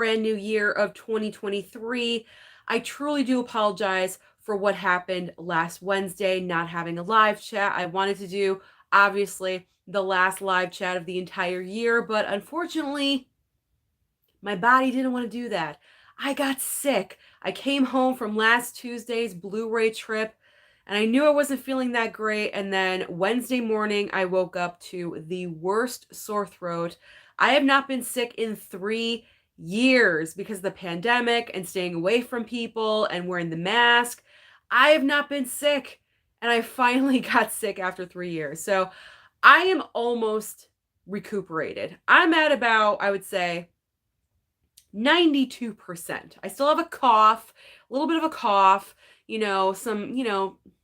brand new year of 2023. I truly do apologize for what happened last Wednesday, not having a live chat. I wanted to do, obviously, the last live chat of the entire year, but unfortunately, my body didn't want to do that. I got sick. I came home from last Tuesday's Blu-ray trip and I knew I wasn't feeling that great. And then Wednesday morning, I woke up to the worst sore throat. I have not been sick in 3 years because of the pandemic and staying away from people and wearing the mask. I have not been sick. And I finally got sick after 3 years. So I am almost recuperated. I'm at about, I would say, 92%. I still have a cough, a little bit of a cough,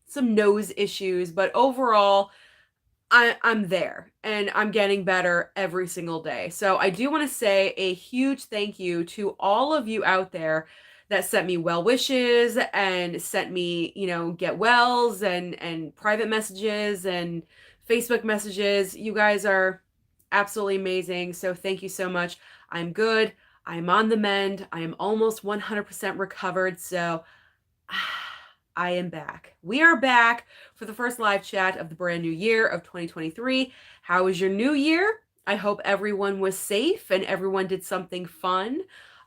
some nose issues, but overall, I'm there and I'm getting better every single day. So I do want to say a huge thank you to all of you out there that sent me well wishes and sent me, get wells and private messages and Facebook messages. You guys are absolutely amazing. So thank you so much. I'm good. I'm on the mend. I am almost 100% recovered. So I am back. We are back for the first live chat of the brand new year of 2023. How was your new year? I hope everyone was safe and everyone did something fun.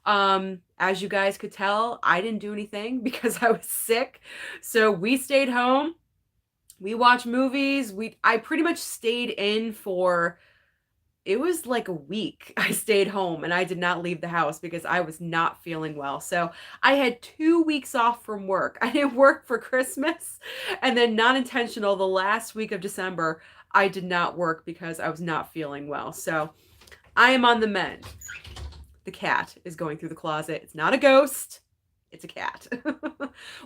As you guys could tell, I didn't do anything because I was sick. So we stayed home. We watched movies. I pretty much stayed in for, it was like a week. I stayed home and I did not leave the house because I was not feeling well. So I had 2 weeks off from work. I didn't work for Christmas, and then not intentional, the last week of December, I did not work because I was not feeling well. So I am on the mend. The cat is going through the closet. It's not a ghost. It's a cat.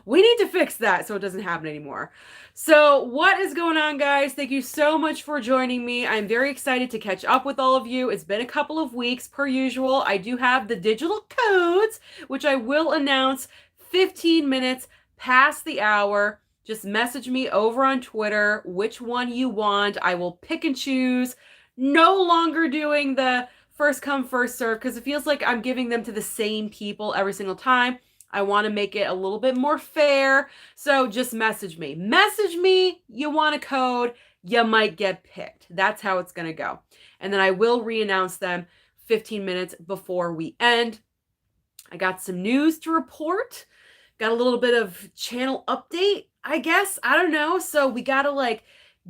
We need to fix that so it doesn't happen anymore. So what is going on, guys? Thank you so much for joining me. I'm very excited to catch up with all of you. It's been a couple of weeks per usual. I do have the digital codes, which I will announce 15 minutes past the hour. Just message me over on Twitter which one you want. I will pick and choose. No longer doing the first come, first serve because it feels like I'm giving them to the same people every single time. I want to make it a little bit more fair. So just message me. Message me, you want a code, you might get picked. That's how it's going to go. And then I will re-announce them 15 minutes before we end. I got some news to report. Got a little bit of channel update, I guess. I don't know. So we got to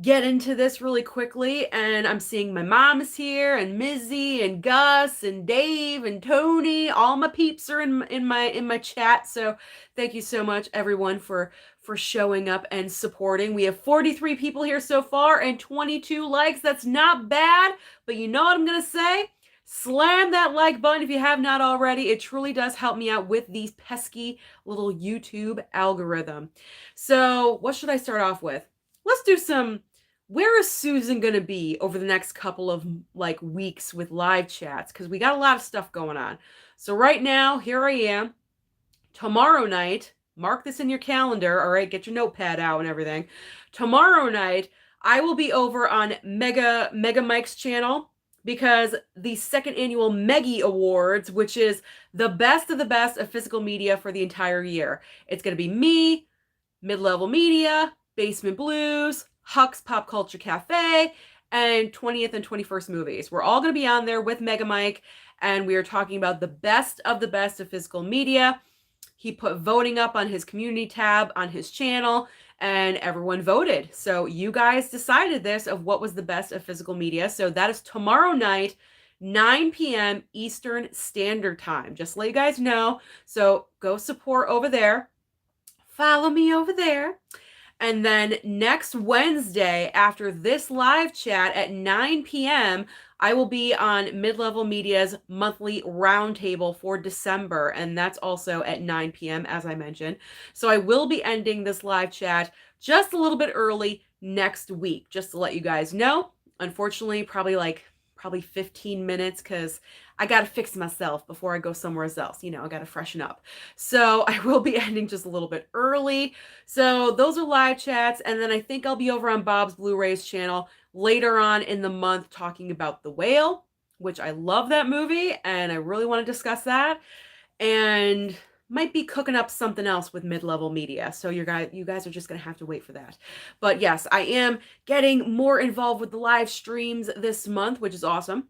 get into this really quickly, and I'm seeing my mom is here, and Mizzy, and Gus, and Dave, and Tony. All my peeps are in my chat. So thank you so much, everyone, for showing up and supporting. We have 43 people here so far and 22 likes. That's not bad, but you know what I'm gonna say? Slam that like button if you have not already. It truly does help me out with these pesky little YouTube algorithm. So what should I start off with? Let's do some, where is Susan going to be over the next couple of weeks with live chats? Because we got a lot of stuff going on. So right now, here I am. Tomorrow night, mark this in your calendar, all right? Get your notepad out and everything. Tomorrow night, I will be over on Mega Mike's channel because the second annual Meggie Awards, which is the best of the best of physical media for the entire year. It's going to be me, Mid-Level Media, Basement Blues, Huck's Pop Culture Cafe, and 20th and 21st Movies. We're all going to be on there with Mega Mike, and we are talking about the best of physical media. He put voting up on his community tab on his channel, and everyone voted. So you guys decided this of what was the best of physical media. So that is tomorrow night, 9 p.m. Eastern Standard Time. Just to let you guys know. So go support over there. Follow me over there. And then next Wednesday, after this live chat at 9 p.m., I will be on Mid-Level Media's monthly roundtable for December. And that's also at 9 p.m., as I mentioned. So I will be ending this live chat just a little bit early next week, just to let you guys know. Unfortunately, probably 15 minutes because I got to fix myself before I go somewhere else. I got to freshen up. So I will be ending just a little bit early. So those are live chats. And then I think I'll be over on Bob's Blu-rays channel later on in the month talking about The Whale. which I love that movie and I really want to discuss that. And might be cooking up something else with mid-level media. So you guys are just going to have to wait for that. But yes, I am getting more involved with the live streams this month, which is awesome.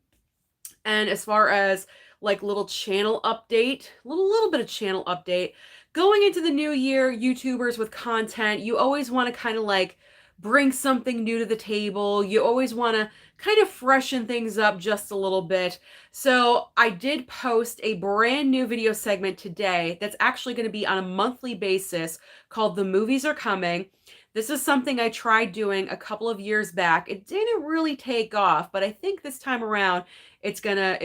And as far as like little channel update, little bit of channel update, going into the new year, YouTubers with content, you always want to kind of like bring something new to the table. You always want to kind of freshen things up just a little bit. So I did post a brand new video segment today that's actually going to be on a monthly basis called The Movies Are Coming. This is something I tried doing a couple of years back. It didn't really take off, but I think this time around it's gonna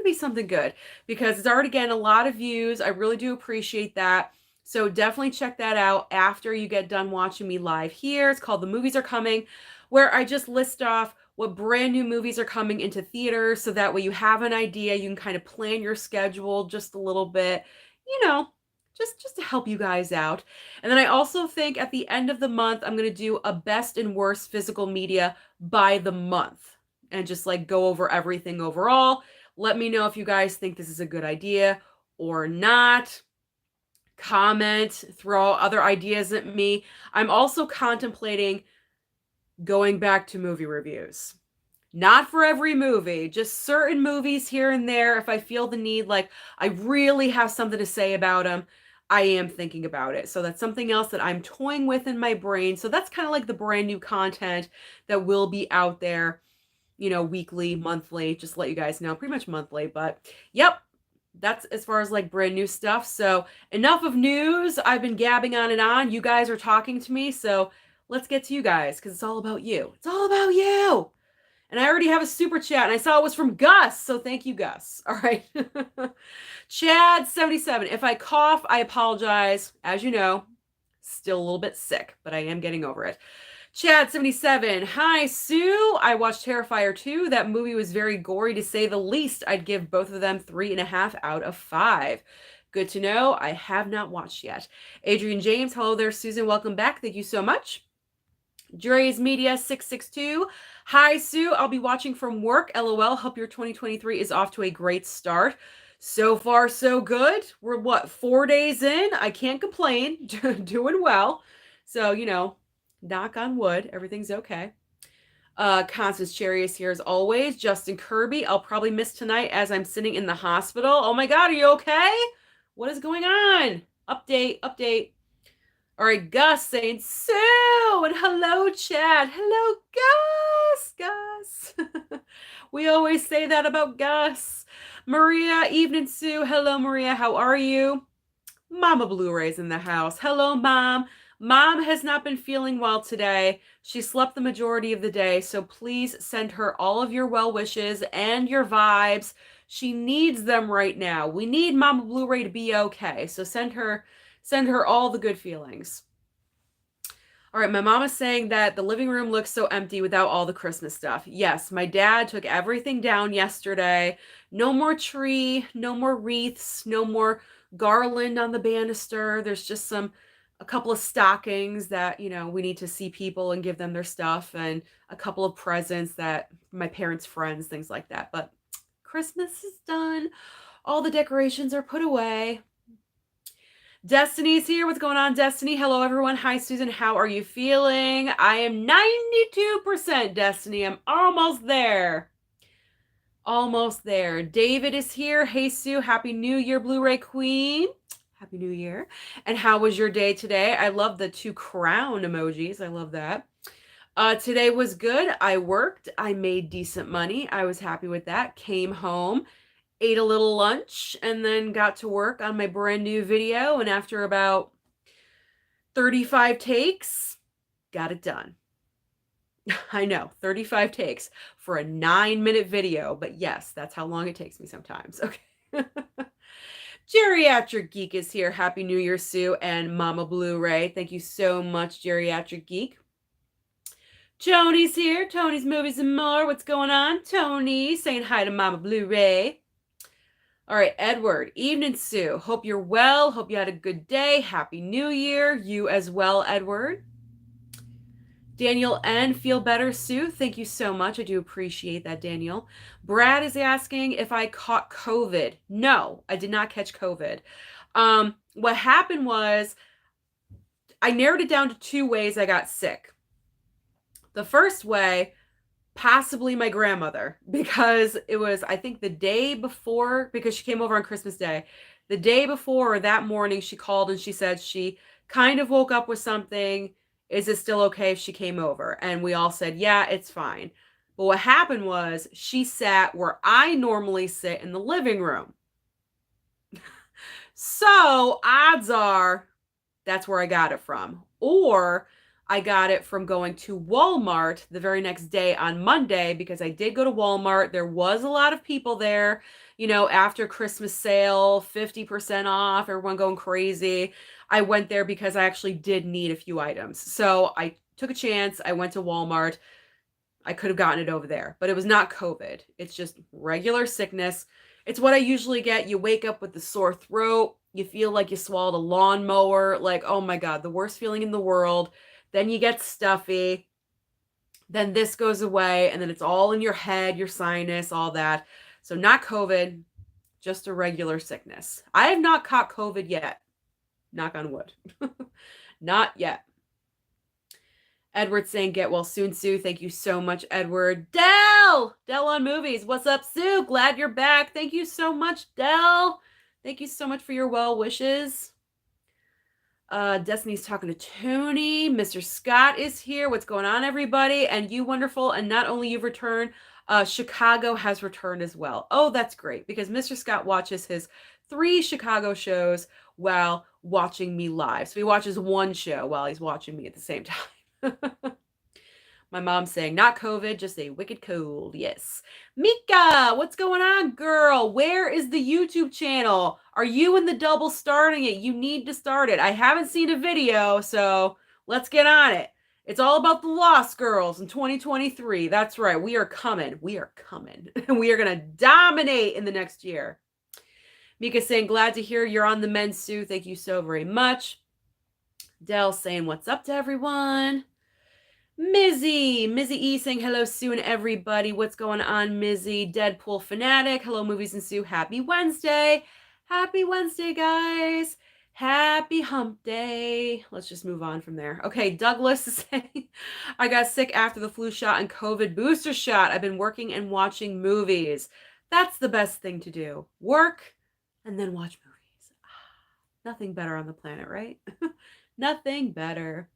be something good because it's already getting a lot of views. I really do appreciate that. So definitely check that out after you get done watching me live here. It's called The Movies Are Coming, where I just list off what brand new movies are coming into theaters so that way you have an idea, you can kind of plan your schedule just a little bit, you know, just to help you guys out. And then I also think at the end of the month I'm going to do a best and worst physical media by the month and just like go over everything overall. Let me know if you guys think this is a good idea or not. Comment, throw other ideas at me. I'm also contemplating going back to movie reviews. Not for every movie, just certain movies here and there. If I feel the need, like I really have something to say about them, I am thinking about it. So that's something else that I'm toying with in my brain. So that's kind of like the brand new content that will be out there, weekly, monthly, just to let you guys know, pretty much monthly. But yep, that's as far as like brand new stuff. So enough of news. I've been gabbing on and on. You guys are talking to me. So let's get to you guys because it's all about you. It's all about you. And I already have a super chat and I saw it was from Gus. So thank you, Gus. All right. Chad77. If I cough, I apologize. As you know, still a little bit sick, but I am getting over it. Chad77. Hi, Sue. I watched Terrifier 2. That movie was very gory to say the least. I'd give both of them 3.5 out of 5. Good to know. I have not watched yet. Adrian James. Hello there, Susan. Welcome back. Thank you so much. Dre's Media 662. Hi, Sue. I'll be watching from work. LOL. Hope your 2023 is off to a great start. So far, so good. We're 4 days in? I can't complain. Doing well. So, knock on wood. Everything's okay. Constance Cherry is here as always. Justin Kirby. I'll probably miss tonight as I'm sitting in the hospital. Oh my God, are you okay? What is going on? Update. All right, Gus saying Sue and hello, Chad. Hello, Gus. We always say that about Gus. Maria, evening, Sue. Hello, Maria. How are you? Mama Blu-ray's in the house. Hello, Mom. Mom has not been feeling well today. She slept the majority of the day, so please send her all of your well wishes and your vibes. She needs them right now. We need Mama Blu-ray to be okay, so send her all the good feelings. All right, my mom is saying that the living room looks so empty without all the Christmas stuff. Yes, my dad took everything down yesterday. No more tree, no more wreaths, no more garland on the banister. There's just a couple of stockings that, we need to see people and give them their stuff, and a couple of presents that my parents' friends, things like that. But Christmas is done. All the decorations are put away. Destiny's here. What's going on, Destiny? Hello, everyone. Hi, Susan. How are you feeling? I am 92%, Destiny. I'm almost there. Almost there. David is here. Hey, Sue. Happy New Year, Blu-ray Queen. Happy New Year. And how was your day today? I love the 2 crown emojis. I love that. Today was good. I worked. I made decent money. I was happy with that. Came home, ate a little lunch, and then got to work on my brand new video. And after about 35 takes, got it done. I know, 35 takes for a 9-minute video. But yes, that's how long it takes me sometimes. Okay. Geriatric Geek is here. Happy New Year, Sue and Mama Blu-ray. Thank you so much, Geriatric Geek. Tony's here. Tony's Movies and More. What's going on? Tony saying hi to Mama Blu-ray. All right, Edward. Evening, Sue. Hope you're well. Hope you had a good day. Happy New Year. You as well, Edward. Daniel N. Feel better, Sue. Thank you so much. I do appreciate that, Daniel. Brad is asking if I caught COVID. No, I did not catch COVID. What happened was I narrowed it down to two ways I got sick. The first way, possibly my grandmother, because it was, I think, the day before, because she came over on Christmas Day. The day before or that morning, she called and she said she kind of woke up with something. Is it still okay if she came over? And we all said, yeah, it's fine. But what happened was she sat where I normally sit in the living room. So odds are that's where I got it from. Or I got it from going to Walmart the very next day on Monday because I did go to Walmart. There was a lot of people there, after Christmas sale, 50% off, everyone going crazy. I went there because I actually did need a few items. So I took a chance. I went to Walmart. I could have gotten it over there, but it was not COVID. It's just regular sickness. It's what I usually get. You wake up with the sore throat. You feel like you swallowed a lawnmower. Like, oh my God, the worst feeling in the world. Then you get stuffy. Then this goes away. And then it's all in your head, your sinus, all that. So not COVID, just a regular sickness. I have not caught COVID yet. Knock on wood. Not yet. Edward saying, get well soon, Sue. Thank you so much, Edward. Dell on Movies. What's up, Sue? Glad you're back. Thank you so much, Dell. Thank you so much for your well wishes. Destiny's talking to Tony. Mr. Scott is here. What's going on, everybody? And you wonderful. And not only you've returned, Chicago has returned as well. Oh, that's great because Mr. Scott watches his 3 Chicago shows while watching me live. So he watches one show while he's watching me at the same time. My mom's saying, not COVID, just a wicked cold. Yes. Mika, what's going on, girl? Where is the YouTube channel? Are you in the double starting it? You need to start it. I haven't seen a video, so let's get on it. It's all about the Lost Girls in 2023. That's right. We are coming. We are coming. We are going to dominate in the next year. Mika saying, glad to hear you're on the mend, Sue. Thank you so very much. Dell saying, what's up to everyone? Mizzy E saying hello, Sue and everybody. What's going on, Mizzy? Deadpool fanatic. Hello, Movies and Sue. Happy Wednesday. Happy Wednesday, guys. Happy hump day. Let's just move on from there. Okay, Douglas is saying, I got sick after the flu shot and COVID booster shot. I've been working and watching movies. That's the best thing to do. Work and then watch movies. Nothing better on the planet, right? Nothing better.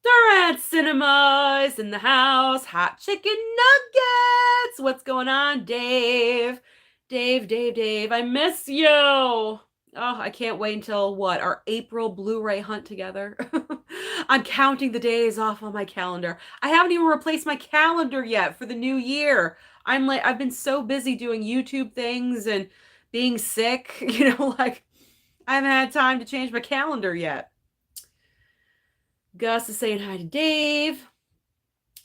Durant Cinema is in the house. Hot chicken nuggets. What's going on, Dave? Dave. I miss you. Oh, I can't wait until our April Blu-ray hunt together. I'm counting the days off on my calendar. I haven't even replaced my calendar yet for the new year. I've been so busy doing YouTube things and being sick, I haven't had time to change my calendar yet. Gus is saying hi to Dave.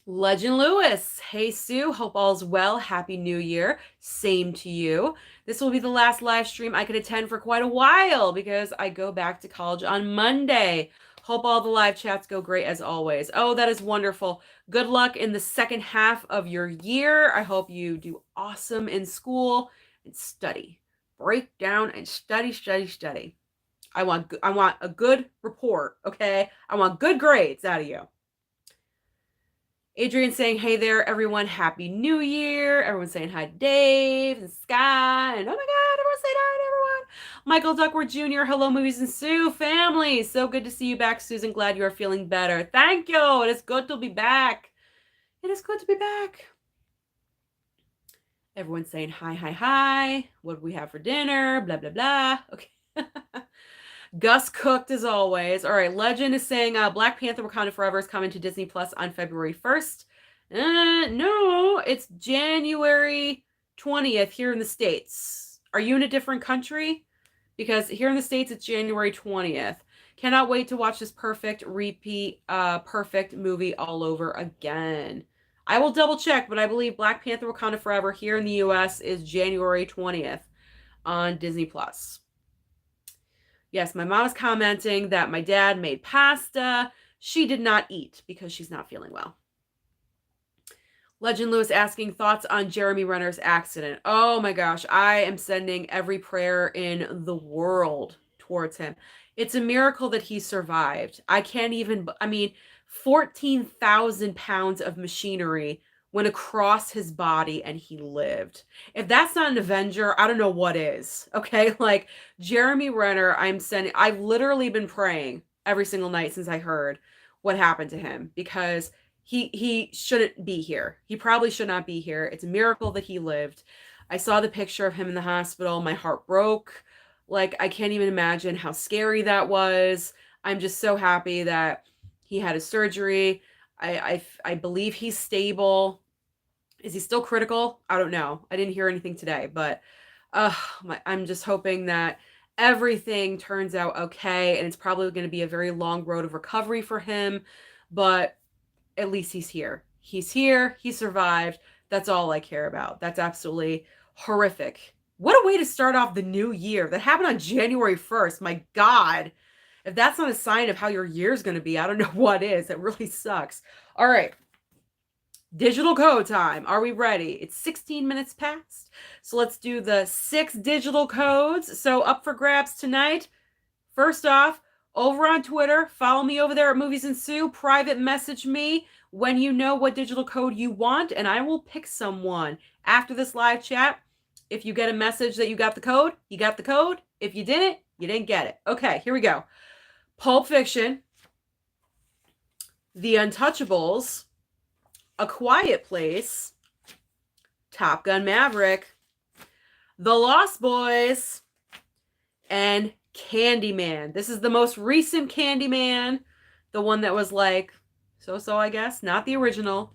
Legend Lewis. Hey, Sue. Hope all's well. Happy New Year. Same to you. This will be the last live stream I could attend for quite a while because I go back to college on Monday. Hope all the live chats go great as always. Oh, that is wonderful. Good luck in the second half of your year. I hope you do awesome in school and study. Break down and study. I want a good report, okay? I want good grades out of you. Adrian saying, hey there, everyone. Happy New Year. Everyone's saying hi to Dave and Scott. And oh my God, everyone's saying hi to everyone. Michael Duckworth Jr., hello, Movies and Sue family. So good to see you back, Susan. Glad you are feeling better. Thank you. It is good to be back. It is good to be back. Everyone's saying hi. What do we have for dinner? Blah, blah, blah. Okay. Gus cooked as always. All right, Legend is saying Black Panther Wakanda Forever is coming to Disney Plus on February 1st. No, it's January 20th here in the States. Are you in a different country? Because here in the States, it's January 20th. Cannot wait to watch this perfect movie all over again. I will double check, but I believe Black Panther Wakanda Forever here in the US is January 20th on Disney Plus. Yes, my mom is commenting that my dad made pasta she did not eat because she's not feeling well. Legend Lewis asking thoughts on Jeremy Renner's accident. Oh my gosh, I am sending every prayer in the world towards him. It's a miracle that he survived. I can't even, I mean, 14,000 pounds of machinery went across his body and he lived. If that's not an Avenger, I don't know what is. Okay, like Jeremy Renner, I've literally been praying every single night since I heard what happened to him because he shouldn't be here. He probably should not be here. It's a miracle that he lived. I saw the picture of him in the hospital. My heart broke. Like, I can't even imagine how scary that was. I'm just so happy that he had his surgery. I believe he's stable. Is he still critical? I don't know. I didn't hear anything today, but I'm just hoping that everything turns out okay. And it's probably going to be a very long road of recovery for him, but at least he's here. He's here. He survived. That's all I care about. That's absolutely horrific. What a way to start off the new year. That happened on January 1st. My God. If that's not a sign of how your year's going to be, I don't know what is. That really sucks. All right. Digital code time. Are we ready? It's 16 minutes past. So let's do the 6 digital codes. So up for grabs tonight. First off, over on Twitter, follow me over there at Movies&Sue. Private message me when you know what digital code you want, and I will pick someone after this live chat. If you get a message that you got the code, you got the code. If you didn't, you didn't get it. Okay, here we go. Pulp Fiction, The Untouchables, A Quiet Place, Top Gun Maverick, The Lost Boys, and Candyman. This is the most recent Candyman, the one that was like so I guess, not the original,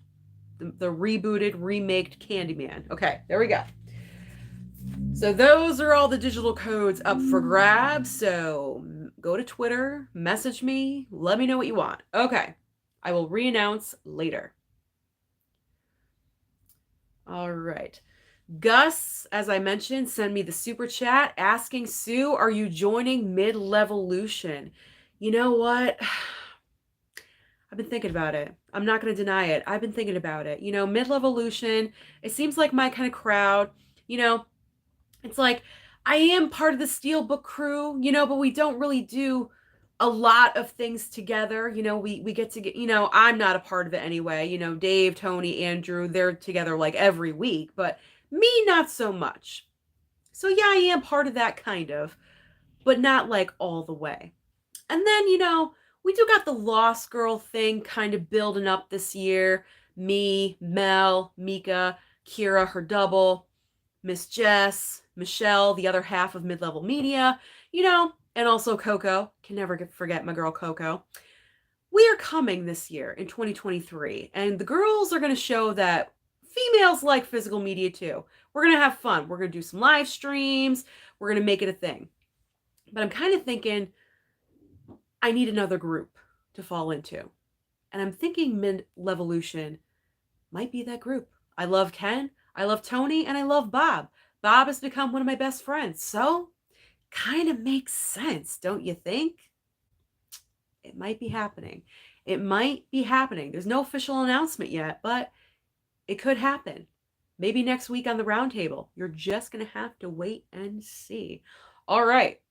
the rebooted, remaked Candyman. Okay, there we go. So those are all the digital codes up for grabs. So go to Twitter, message me, let me know what you want. Okay, I will re-announce later. All right. Gus, as I mentioned, send me the super chat asking, Sue, are you joining Mid-Levolution? You know what? I've been thinking about it. I'm not going to deny it. I've been thinking about it. You know, Mid-Levolution, it seems like my kind of crowd. You know, it's like I am part of the Steelbook crew, you know, but we don't really do a lot of things together. You know, we get to get, you know, I'm not a part of it anyway. You know, Dave, Tony, Andrew, they're together like every week, but me, not so much. So yeah, I am part of that kind of, but not like all the way. And then, you know, we do got the Lost Girl thing kind of building up this year. Me, Mel, Mika, Kira, her double, Miss Jess, Michelle, the other half of Mid-Level Media, you know, and also Coco. Can never forget my girl Coco. We are coming this year in 2023, and the girls are going to show that females like physical media too. We're going to have fun. We're going to do some live streams. We're going to make it a thing. But I'm kind of thinking I need another group to fall into. And I'm thinking Mid-Levolution might be that group. I love Ken, I love Tony, and I love Bob. Bob has become one of my best friends. So, kind of makes sense, don't you think? It might be happening. It might be happening. There's no official announcement yet, but it could happen. Maybe next week on the roundtable. You're just going to have to wait and see. All right.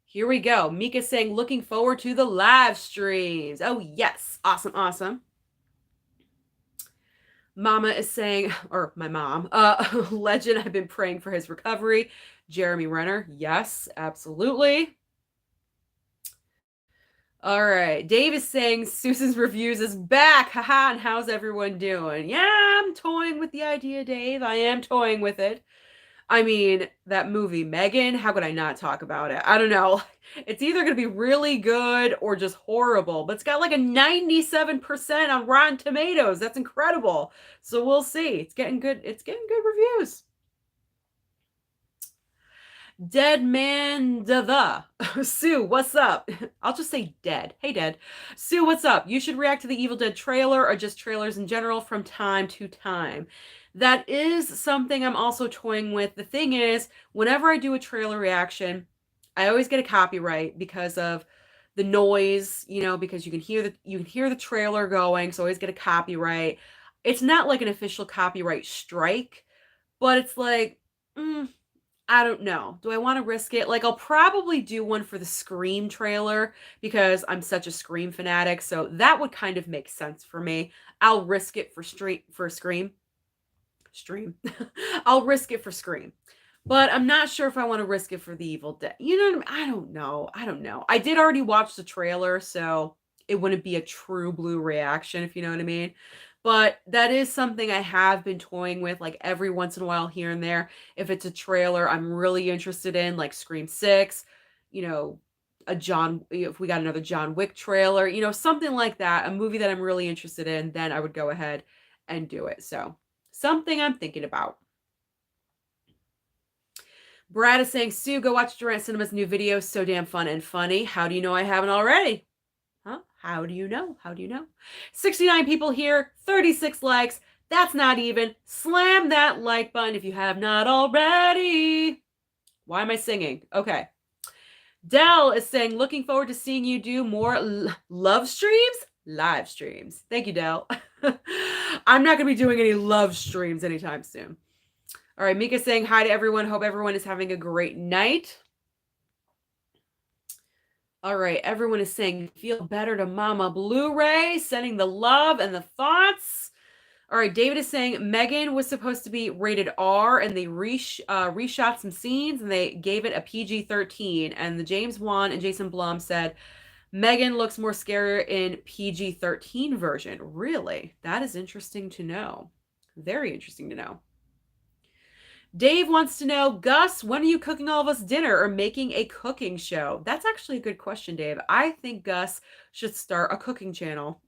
Here we go. Mika saying, looking forward to the live streams. Oh, yes. Awesome, awesome. Mama is saying, or my mom, Legend, I've been praying for his recovery. Jeremy Renner, yes, absolutely. All right. Dave is saying Susan's Reviews is back. Haha, and how's everyone doing? Yeah, I'm toying with the idea, Dave. I am toying with it. I mean, that movie, Megan, how could I not talk about it? I don't know. It's either going to be really good or just horrible, but it's got like a 97% on Rotten Tomatoes. That's incredible. So we'll see. It's getting good. It's getting good reviews. Dead Man the Sue, what's up? I'll just say Dead. Hey, Dead. Sue, what's up? You should react to the Evil Dead trailer or just trailers in general from time to time. That is something I'm also toying with. The thing is, whenever I do a trailer reaction, I always get a copyright because of the noise, because you can hear the trailer going, so always get a copyright. It's not like an official copyright strike, but it's like, mm, I don't know. Do I want to risk it? Like, I'll probably do one for the Scream trailer because I'm such a Scream fanatic, so that would kind of make sense for me. I'll risk it for Scream. Stream. I'll risk it for Scream. But I'm not sure if I want to risk it for the Evil Dead. You know what I mean? I don't know. I don't know. I did already watch the trailer, so it wouldn't be a true blue reaction, if you know what I mean. But that is something I have been toying with, like every once in a while here and there. If it's a trailer I'm really interested in, like Scream 6, you know, if we got another John Wick trailer, something like that, a movie that I'm really interested in, then I would go ahead and do it. So, something I'm thinking about. Brad is saying, Sue, go watch Durant Cinema's new video. So damn fun and funny. How do you know I haven't already? Huh? How do you know? How do you know? 69 people here, 36 likes. That's not even. Slam that like button if you have not already. Why am I singing? Okay. Dell is saying, looking forward to seeing you do more love streams? Live streams. Thank you, Dell. I'm not going to be doing any love streams anytime soon. All right, Mika's saying hi to everyone. Hope everyone is having a great night. All right, everyone is saying feel better to Mama Blu-ray, sending the love and the thoughts. All right, David is saying Megan was supposed to be rated R, and they reshot some scenes, and they gave it a PG-13. And the James Wan and Jason Blum said Megan looks more scarier in PG-13 version. Really? That is interesting to know. Very interesting to know. Dave wants to know, Gus, when are you cooking all of us dinner or making a cooking show? That's actually a good question, Dave. I think Gus should start a cooking channel.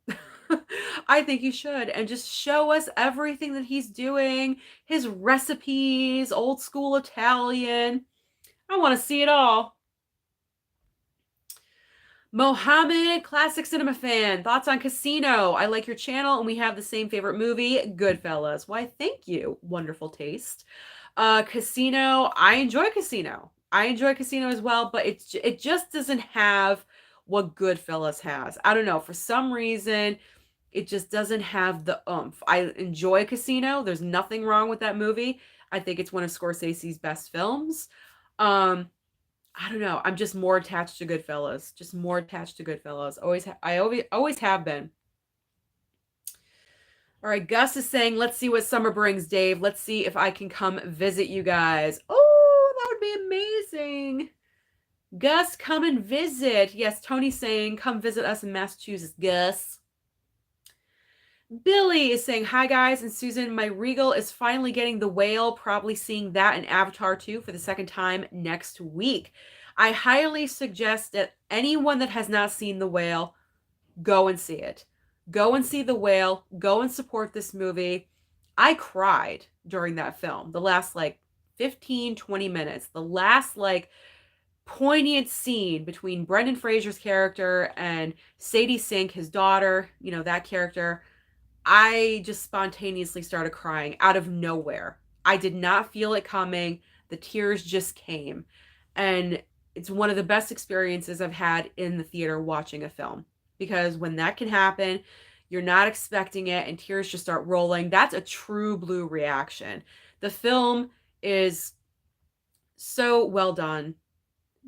I think he should, and just show us everything that he's doing, his recipes, old school Italian. I want to see it all. Mohammed, classic cinema fan. Thoughts on Casino? I like your channel, and we have the same favorite movie, Goodfellas. Why, thank you. Wonderful taste. Casino, I enjoy Casino. I enjoy Casino as well, but it just doesn't have what Goodfellas has. I don't know. For some reason, it just doesn't have the oomph. I enjoy Casino. There's nothing wrong with that movie. I think it's one of Scorsese's best films. I don't know. I'm just more attached to Goodfellas. Just more attached to Goodfellas. I always have been. All right, Gus is saying, let's see what summer brings, Dave. Let's see if I can come visit you guys. Oh, that would be amazing. Gus, come and visit. Yes, Tony's saying, come visit us in Massachusetts, Gus. Billy is saying, hi guys, and Susan, my Regal is finally getting The Whale, probably seeing that in Avatar 2 for the second time next week. I highly suggest that anyone that has not seen The Whale, go and see it. Go and see The Whale. Go and support this movie. I cried during that film. The last 15, 20 minutes. The last poignant scene between Brendan Fraser's character and Sadie Sink, his daughter, that character. I just spontaneously started crying out of nowhere. I did not feel it coming. The tears just came. And it's one of the best experiences I've had in the theater watching a film. Because when that can happen, you're not expecting it and tears just start rolling. That's a true blue reaction. The film is so well done.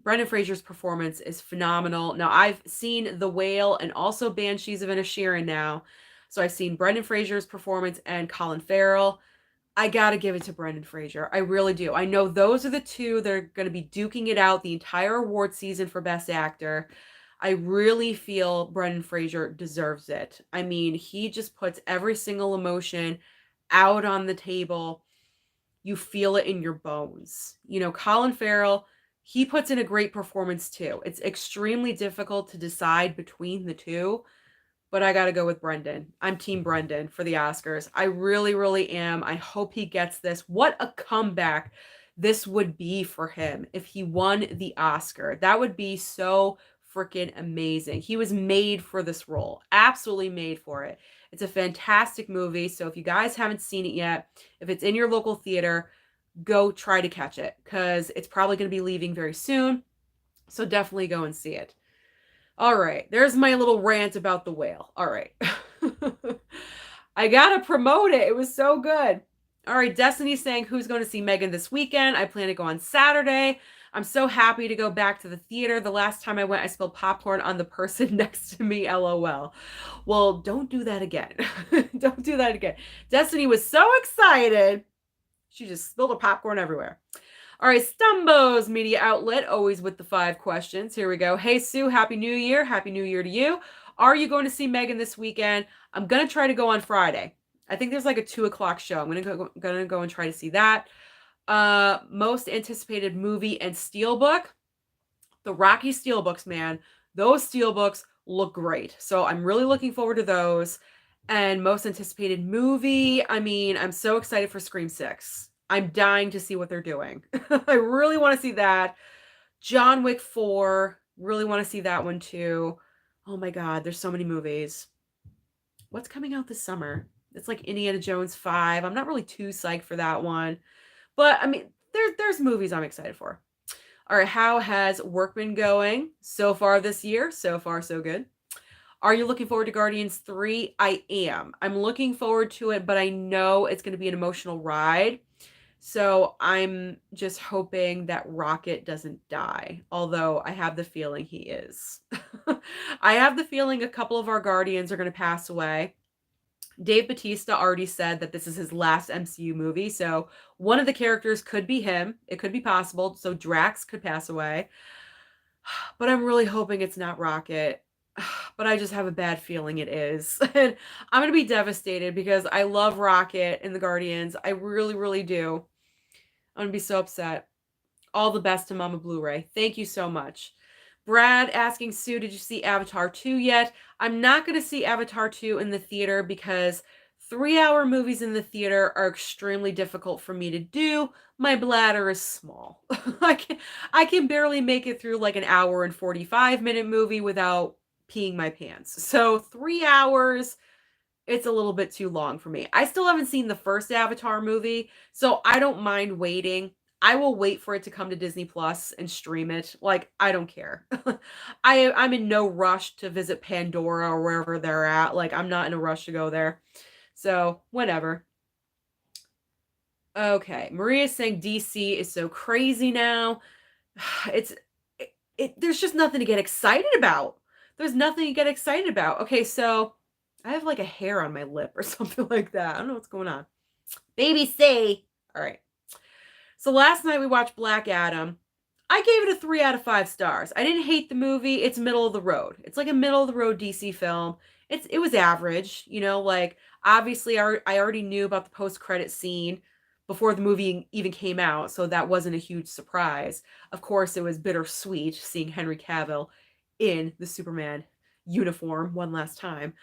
Brendan Fraser's performance is phenomenal. Now, I've seen The Whale and also Banshees of Inisherin now. So I've seen Brendan Fraser's performance and Colin Farrell. I gotta give it to Brendan Fraser. I really do. I know those are the two that are going to be duking it out the entire award season for Best Actor. I really feel Brendan Fraser deserves it. I mean, he just puts every single emotion out on the table. You feel it in your bones. Colin Farrell, he puts in a great performance too. It's extremely difficult to decide between the two, but I got to go with Brendan. I'm Team Brendan for the Oscars. I really, really am. I hope he gets this. What a comeback this would be for him if he won the Oscar. That would be so freaking amazing. He was made for this role. Absolutely made for it. It's a fantastic movie. So if you guys haven't seen it yet, if it's in your local theater, go try to catch it because it's probably going to be leaving very soon. So definitely go and see it. All right, there's my little rant about the whale. All right. I gotta promote it. It was so good. All right, Destiny's saying who's going to see Megan this weekend. I plan to go on Saturday. I'm so happy to go back to the theater. The last time I went, I spilled popcorn on the person next to me. LOL. Well, don't do that again. Don't do that again. Destiny was so excited. She just spilled her popcorn everywhere. All right, Stumbo's media outlet, always with the 5 questions. Here we go. Hey, Sue, Happy New Year. Happy New Year to you. Are you going to see Megan this weekend? I'm going to try to go on Friday. I think there's like a 2 o'clock show. I'm gonna go and try to see that. Most anticipated movie and steelbook. The Rocky steelbooks, man. Those steelbooks look great. So I'm really looking forward to those. And most anticipated movie. I mean, I'm so excited for Scream 6. I'm dying to see what they're doing. I really want to see that. John Wick 4. Really want to see that one too. Oh my God, there's so many movies. What's coming out this summer? It's like Indiana Jones 5. I'm not really too psyched for that one. But I mean, there's movies I'm excited for. All right, how has work been going so far this year? So far, so good. Are you looking forward to Guardians 3? I am. I'm looking forward to it, but I know it's going to be an emotional ride. So I'm just hoping that Rocket doesn't die, although I have the feeling he is. I have the feeling a couple of our Guardians are going to pass away. Dave Bautista already said that this is his last MCU movie, so one of the characters could be him. It could be possible, so Drax could pass away. But I'm really hoping it's not Rocket. But I just have a bad feeling it is. And I'm going to be devastated because I love Rocket and the Guardians. I really, really do. I'm going to be so upset. All the best to Mama Blu-ray. Thank you so much. Brad asking, Sue, did you see Avatar 2 yet? I'm not going to see Avatar 2 in the theater because 3-hour movies in the theater are extremely difficult for me to do. My bladder is small. I can barely make it through like an hour and 45-minute movie without peeing my pants. So 3 hours, it's a little bit too long for me. I still haven't seen the first Avatar movie, so I don't mind waiting. I will wait for it to come to Disney Plus and stream it. Like, I don't care. I'm in no rush to visit Pandora or wherever they're at. Like, I'm not in a rush to go there. So, whatever. Okay. Maria's saying DC is so crazy now. It's there's just nothing to get excited about. There's nothing to get excited about. Okay, so I have like a hair on my lip or something like that. I don't know what's going on. Baby C. All right. So last night we watched Black Adam. I gave it a 3 out of 5 stars. I didn't hate the movie. It's middle of the road. It's like a middle of the road DC film. It was average, like obviously I already knew about the post-credit scene before the movie even came out, so that wasn't a huge surprise. Of course, it was bittersweet seeing Henry Cavill in the Superman uniform one last time.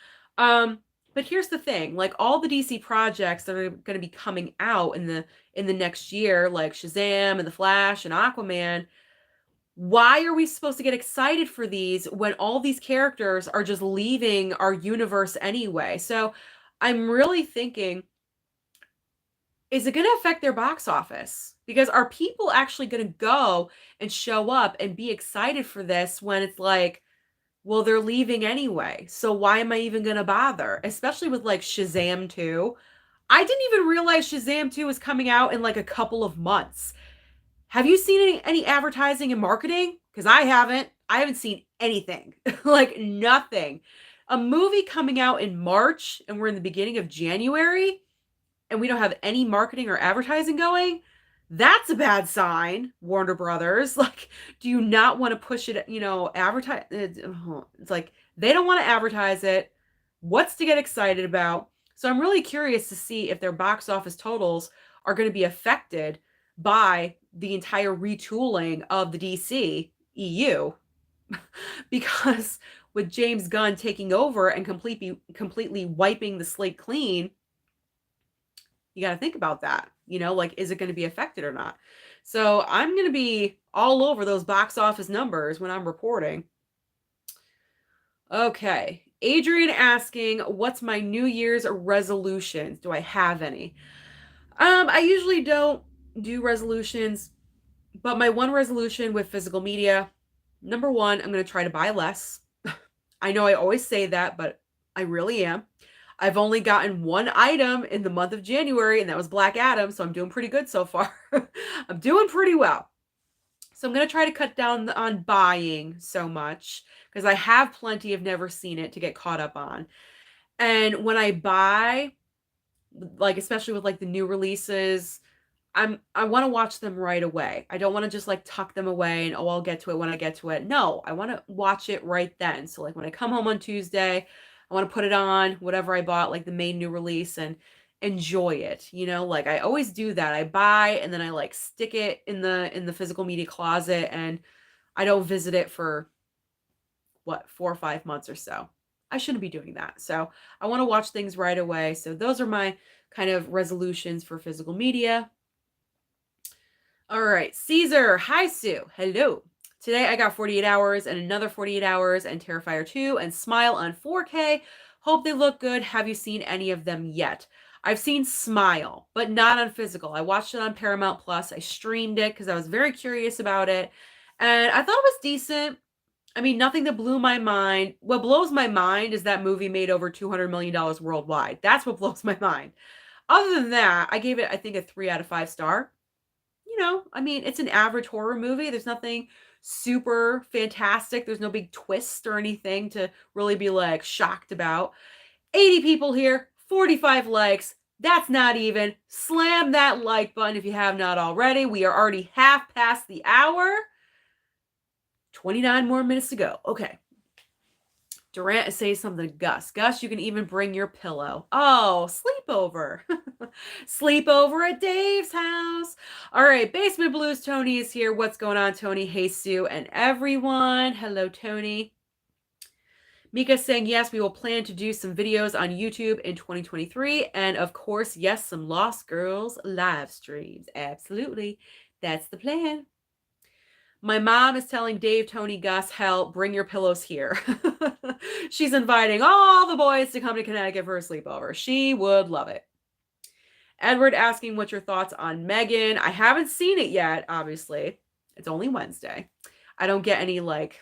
But here's the thing, like all the DC projects that are going to be coming out in the next year, like Shazam and The Flash and Aquaman, why are we supposed to get excited for these when all these characters are just leaving our universe anyway? So I'm really thinking, is it going to affect their box office? Because are people actually going to go and show up and be excited for this when it's like, well, they're leaving anyway. So why am I even going to bother? Especially with like Shazam 2. I didn't even realize Shazam 2 was coming out in like a couple of months. Have you seen any advertising and marketing? Because I haven't. I haven't seen anything. Like nothing. A movie coming out in March and we're in the beginning of January and we don't have any marketing or advertising going. That's a bad sign, Warner Brothers. Like, do you not want to push it, advertise? It's like they don't want to advertise it. What's to get excited about? So I'm really curious to see if their box office totals are going to be affected by the entire retooling of the DC EU. Because with James Gunn taking over and completely wiping the slate clean, you got to think about that. Like, is it going to be affected or not? So I'm going to be all over those box office numbers when I'm reporting. Okay. Adrian asking, what's my New Year's resolutions? Do I have any? I usually don't do resolutions, but my one resolution with physical media, number one, I'm going to try to buy less. I know I always say that, but I really am. I've only gotten one item in the month of January, and that was Black Adam, so I'm doing pretty good so far. I'm doing pretty well. So I'm going to try to cut down on buying so much because I have plenty of never seen it to get caught up on. And when I buy, like especially with like the new releases, I want to watch them right away. I don't want to just like tuck them away and oh I'll get to it when I get to it. No, I want to watch it right then. So like when I come home on Tuesday, I want to put it on whatever I bought, like the main new release, and enjoy it. You know, like I always do that. I buy and then I like stick it in the physical media closet, and I don't visit it for what, 4 or 5 months or so. I shouldn't be doing that. So I want to watch things right away. So those are my kind of resolutions for physical media. All right, Caesar. Hi, Sue. Hello. Today I got 48 hours and another 48 hours and Terrifier 2 and Smile on 4K. Hope they look good. Have you seen any of them yet? I've seen Smile, but not on physical. I watched it on Paramount Plus. I streamed it because I was very curious about it. And I thought it was decent. I mean, nothing that blew my mind. What blows my mind is that movie made over $200 million worldwide. That's what blows my mind. Other than that, I gave it, I think, a 3 out of 5 star. You know, I mean, it's an average horror movie. There's nothing super fantastic. There's no big twist or anything to really be like shocked about. 80 people here, 45 likes. That's not even. Slam that like button if you have not already. We are already half past the hour. 29 more minutes to go. Okay. Durant is saying something to Gus. Gus, you can even bring your pillow. Oh, sleepover. Sleepover at Dave's house. All right, Basement Blues. Tony is here. What's going on, Tony? Hey, Sue, and everyone. Hello, Tony. Mika saying, yes, we will plan to do some videos on YouTube in 2023. And of course, yes, some Lost Girls live streams. Absolutely. That's the plan. My mom is telling Dave, Tony, Gus, hell, bring your pillows here. She's inviting all the boys to come to Connecticut for a sleepover. She would love it. Edward asking what's your thoughts on Megan. I haven't seen it yet, obviously. It's only Wednesday. I don't get any like,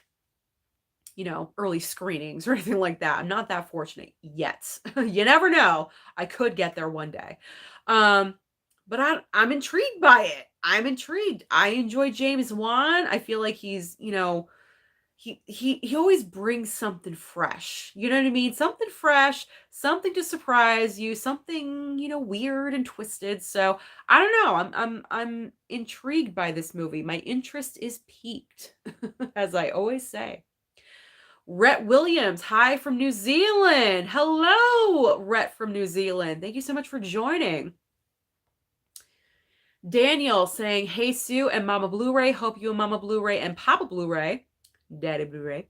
you know, early screenings or anything like that. I'm not that fortunate yet. You never know. I could get there one day. But I'm intrigued by it. I'm intrigued. I enjoy James Wan. I feel like he's, you know, he always brings something fresh. You know what I mean? Something fresh, something to surprise you, something, you know, weird and twisted. So I don't know. I'm intrigued by this movie. My interest is piqued, as I always say. Rhett Williams, hi from New Zealand. Hello, Rhett from New Zealand. Thank you so much for joining. Daniel saying, hey, Sue and Mama Blu-ray. Hope you and Mama Blu-ray and Papa Blu-ray, Daddy Blu-ray,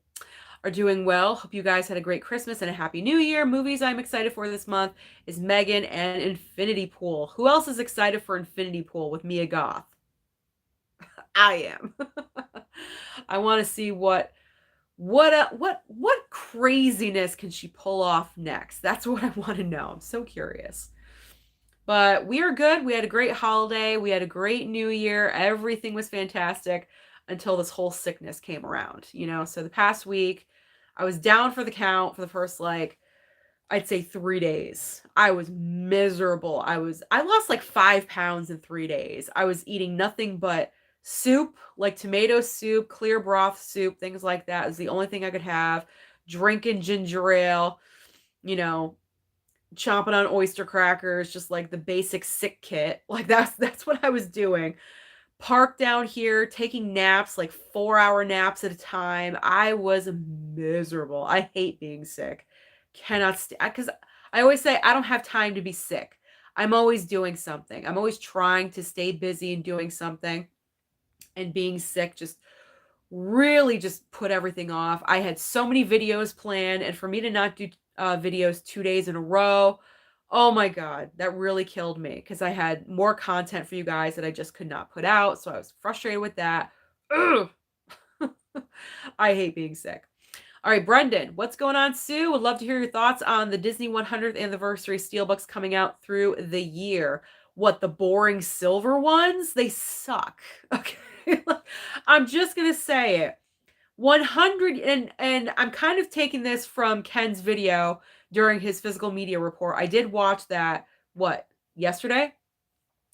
are doing well. Hope you guys had a great Christmas and a happy new year. Movies I'm excited for this month is Megan and Infinity Pool. Who else is excited for Infinity Pool with Mia Goth? I am. I want to see what craziness can she pull off next? That's what I want to know. I'm so curious. But we are good. We had a great holiday. We had a great new year. Everything was fantastic until this whole sickness came around, you know? So the past week, I was down for the count for the first, like, I'd say 3 days. I was miserable. I lost like 5 pounds in 3 days. I was eating nothing but soup, like tomato soup, clear broth soup, things like that. It was the only thing I could have. Drinking ginger ale, you know, chomping on oyster crackers, just like the basic sick kit. Like that's what I was doing. Parked down here, taking naps, like 4-hour naps at a time. I was miserable. I hate being sick. Cannot because I always say I don't have time to be sick. I'm always doing something. I'm always trying to stay busy and doing something. And being sick just really just put everything off. I had so many videos planned, and for me to not do videos 2 days in a row, oh my God, that really killed me because I had more content for you guys that I just could not put out. So I was frustrated with that. Ugh. I hate being sick. All right, Brendan, what's going on, Sue? Would love to hear your thoughts on the Disney 100th anniversary steelbooks coming out through the year. What, the boring silver ones? They suck. Okay. I'm just going to say it. 100, and I'm kind of taking this from Ken's video during his physical media report. I did watch that, what, yesterday?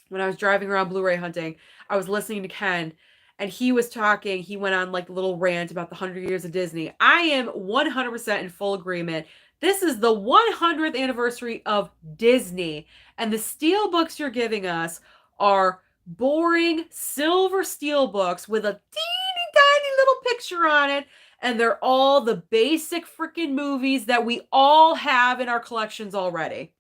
When I was driving around Blu-ray hunting, I was listening to Ken, and he was talking. He went on like a little rant about the 100 years of Disney. I am 100% in full agreement. This is the 100th anniversary of Disney, and the steel books you're giving us are boring silver steel books with a teeny tiny little picture on it, and they're all the basic freaking movies that we all have in our collections already.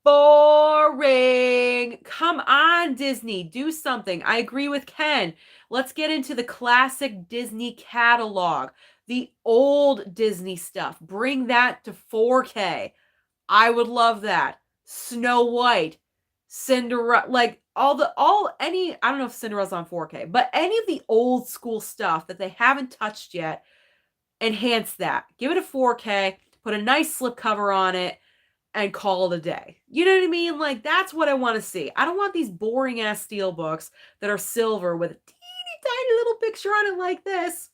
Boring. Come on, Disney. Do something. I agree with Ken. Let's get into the classic Disney catalog, the old Disney stuff. Bring that to 4K. I would love that. Snow White, Cinderella, like any, I don't know if Cinderella's on 4K, but any of the old school stuff that they haven't touched yet, enhance that. Give it a 4K, put a nice slipcover on it, and call it a day. You know what I mean? Like, that's what I want to see. I don't want these boring ass steel books that are silver with a teeny tiny little picture on it like this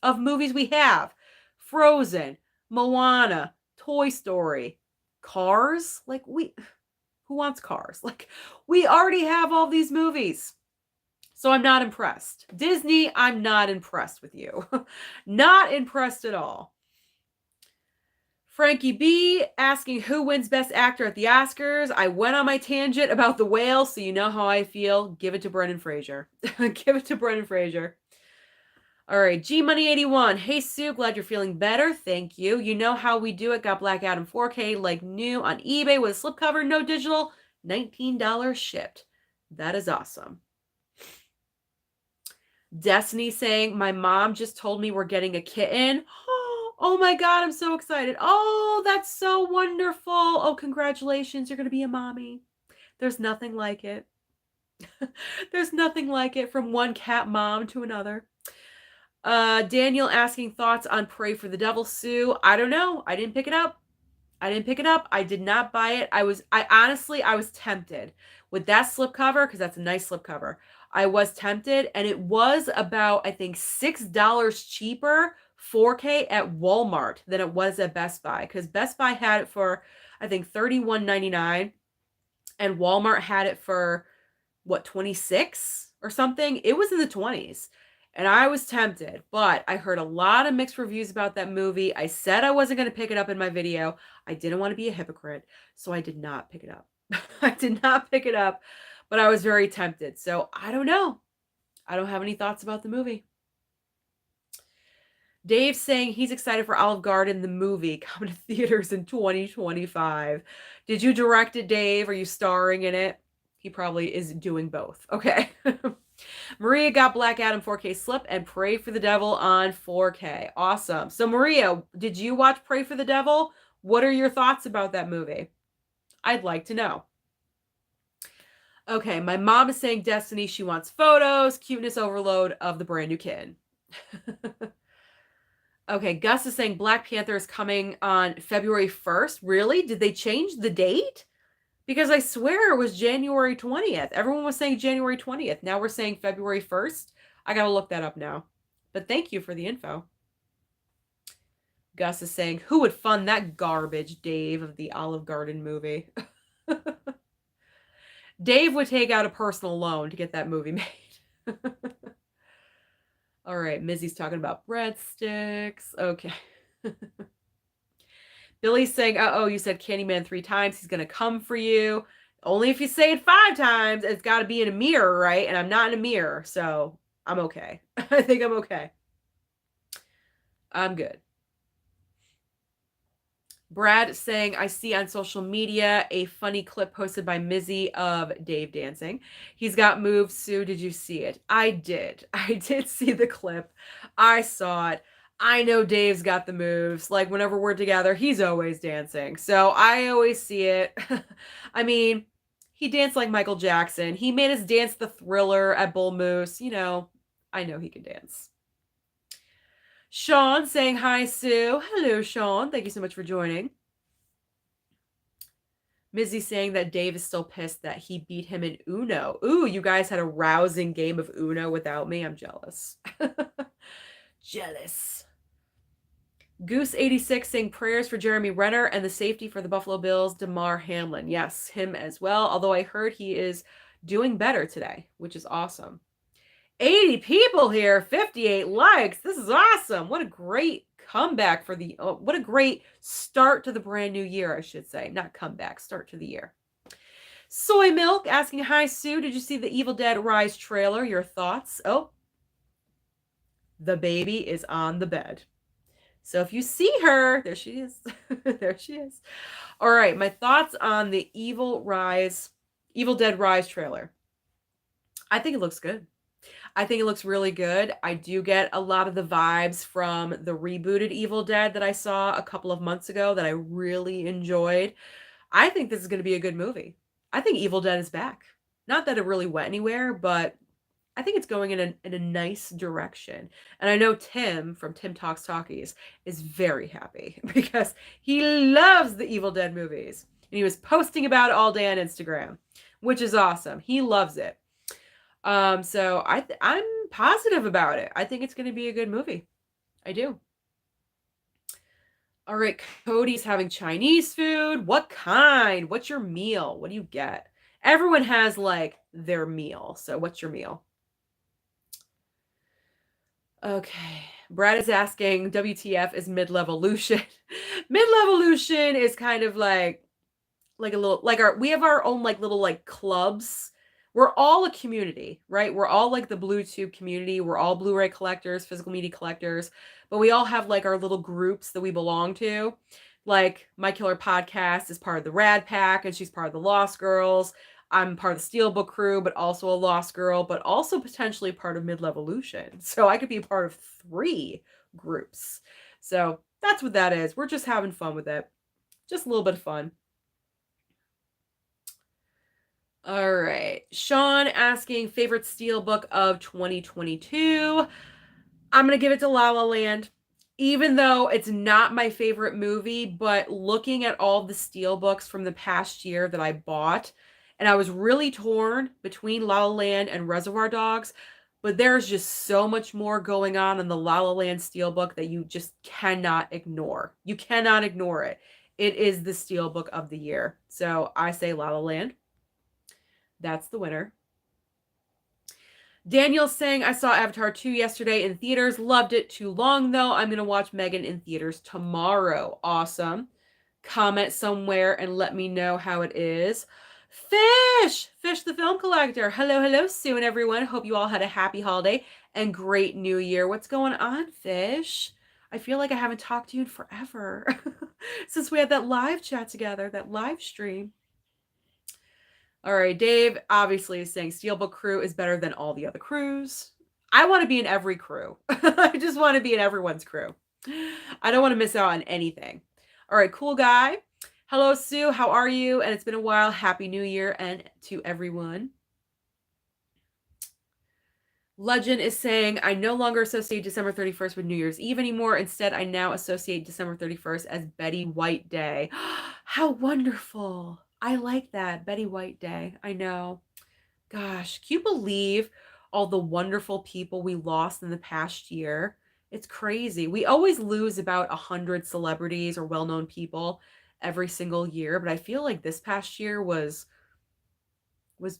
of movies we have. Frozen, Moana, Toy Story, Cars. Like, who wants Cars? Like, we already have all these movies. So I'm not impressed. Disney, I'm not impressed with you. Not impressed at all. Frankie B asking who wins Best Actor at the Oscars. I went on my tangent about The Whale, so you know how I feel. Give it to Brendan Fraser. Give it to Brendan Fraser. All right, G Money 81. Hey Sue, glad you're feeling better. Thank you. You know how we do it. Got Black Adam 4K like new on eBay with a slipcover, no digital. $19 shipped. That is awesome. Destiny saying, my mom just told me we're getting a kitten. Oh my God, I'm so excited. Oh, that's so wonderful. Oh, congratulations. You're going to be a mommy. There's nothing like it. There's nothing like it from one cat mom to another. Daniel asking thoughts on Pray for the Devil, Sue. I don't know. I didn't pick it up. I did not buy it. I was tempted with that slipcover because that's a nice slipcover. I was tempted, and it was about, I think, $6 cheaper 4K at Walmart than it was at Best Buy, because Best Buy had it for, I think, $31.99, and Walmart had it for what, 26 or something. It was in the 20s. And I was tempted, but I heard a lot of mixed reviews about that movie. I said I wasn't going to pick it up in my video. I didn't want to be a hypocrite, so I did not pick it up. I did not pick it up, but I was very tempted. So I don't know. I don't have any thoughts about the movie. Dave's saying he's excited for Olive Garden, the movie, coming to theaters in 2025. Did you direct it, Dave? Are you starring in it? He probably is doing both. Okay. Maria got Black Adam 4K slip and Pray for the Devil on 4K. Awesome. So Maria, did you watch Pray for the Devil? What are your thoughts about that movie? I'd like to know. Okay, my mom is saying Destiny, she wants photos, cuteness overload of the brand new kid. Okay, Gus is saying Black Panther is coming on February 1st. Really? Did they change the date? Because I swear it was January 20th. Everyone was saying January 20th. Now we're saying February 1st. I got to look that up now. But thank you for the info. Gus is saying, who would fund that garbage, Dave, of the Olive Garden movie? Dave would take out a personal loan to get that movie made. All right, Mizzy's talking about breadsticks. Okay. Billy's saying, uh-oh, you said Candyman 3 times. He's going to come for you. Only if you say it 5 times. It's got to be in a mirror, right? And I'm not in a mirror, so I'm okay. I think I'm okay. I'm good. Brad saying, I see on social media a funny clip posted by Mizzy of Dave dancing. He's got moves. Sue, did you see it? I did. I did see the clip. I saw it. I know Dave's got the moves. Like, whenever we're together, he's always dancing. So I always see it. I mean, he danced like Michael Jackson. He made us dance the Thriller at Bull Moose. You know, I know he can dance. Sean saying, hi, Sue. Hello, Sean. Thank you so much for joining. Mizzy saying that Dave is still pissed that he beat him in Uno. Ooh, you guys had a rousing game of Uno without me. I'm jealous. Jealous. Goose86 saying prayers for Jeremy Renner and the safety for the Buffalo Bills, Damar Hamlin. Yes, him as well. Although I heard he is doing better today, which is awesome. 80 people here, 58 likes. This is awesome. What a great comeback for the, what a great start to the brand new year, I should say. Not comeback, start to the year. Soy Milk asking, hi, Sue. Did you see the Evil Dead Rise trailer? Your thoughts? Oh, the baby is on the bed. So if you see her, there she is. There she is. All right, my thoughts on the Evil Dead Rise trailer. I think it looks good. I think it looks really good. I do get a lot of the vibes from the rebooted Evil Dead that I saw a couple of months ago that I really enjoyed. I think this is going to be a good movie. I think Evil Dead is back. Not that it really went anywhere, but I think it's going in a nice direction. And I know Tim from Tim Talks Talkies is very happy because he loves the Evil Dead movies. And he was posting about it all day on Instagram, which is awesome. He loves it. So I'm positive about it. I think it's going to be a good movie. I do. All right, Cody's having Chinese food. What kind? What's your meal? What do you get? Everyone has like their meal. So what's your meal? Okay. Brad is asking, WTF is mid-levolution. Mid-levolution is kind of like a little, like we have our own like little like clubs. We're all a community, right? We're all like the BlueTube community. We're all Blu-ray collectors, physical media collectors, but we all have like our little groups that we belong to. Like My Killer Podcast is part of the Rad Pack, and she's part of the Lost Girls. I'm part of the Steelbook crew, but also a Lost Girl, but also potentially part of Mid-Levolution. So I could be part of 3 groups. So that's what that is. We're just having fun with it. Just a little bit of fun. All right. Sean asking favorite Steelbook of 2022. I'm going to give it to La La Land. Even though it's not my favorite movie, but looking at all the Steelbooks from the past year that I bought, and I was really torn between La La Land and Reservoir Dogs, but there's just so much more going on in the La La Land Steelbook that you just cannot ignore. You cannot ignore it. It is the Steelbook of the year. So I say La La Land. That's the winner. Daniel's saying, I saw Avatar 2 yesterday in theaters. Loved it. Too long, though. I'm going to watch Megan in theaters tomorrow. Awesome. Comment somewhere and let me know how it is. Fish the film collector. Hello, hello, Sue and everyone. Hope you all had a happy holiday and great new year. What's going on, Fish? I feel like I haven't talked to you in forever since we had that live chat together, that live stream. All right, Dave obviously is saying Steelbook crew is better than all the other crews. I want to be in every crew. I just want to be in everyone's crew. I don't want to miss out on anything. All right, cool guy. Hello, Sue. How are you? And it's been a while. Happy New Year and to everyone. Legend is saying, I no longer associate December 31st with New Year's Eve anymore. Instead, I now associate December 31st as Betty White Day. How wonderful. I like that. Betty White Day. I know. Gosh, can you believe all the wonderful people we lost in the past year? It's crazy. We always lose about 100 celebrities or well-known people every single year, but I feel like this past year was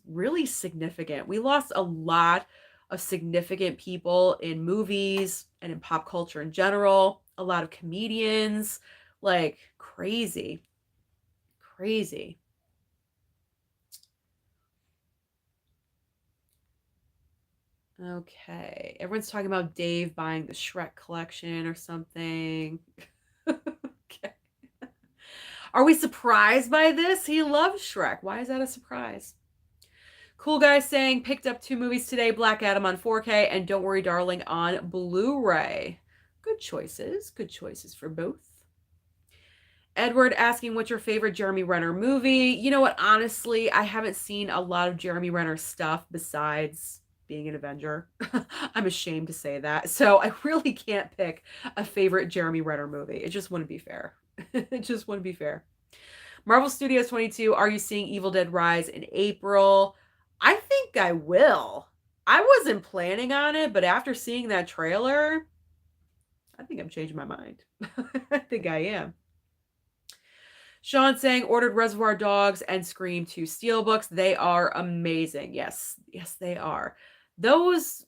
really significant. We lost a lot of significant people in movies and in pop culture in general. A lot of comedians, like crazy. Crazy. Okay. Everyone's talking about Dave buying the Shrek collection or something. Okay. Are we surprised by this? He loves Shrek. Why is that a surprise? Cool guy saying, picked up 2 movies today, Black Adam on 4K and Don't Worry Darling on Blu-ray. Good choices. Good choices for both. Edward asking, what's your favorite Jeremy Renner movie? You know what? Honestly, I haven't seen a lot of Jeremy Renner stuff besides being an Avenger. I'm ashamed to say that. So I really can't pick a favorite Jeremy Renner movie. It just wouldn't be fair. It just wouldn't be fair. Marvel Studios 22, are you seeing Evil Dead Rise in April? I think I will. I wasn't planning on it, but after seeing that trailer, I think I'm changing my mind. I think I am. Sean saying ordered Reservoir Dogs and Scream 2 Steelbooks. They are amazing. Yes, yes, they are. Those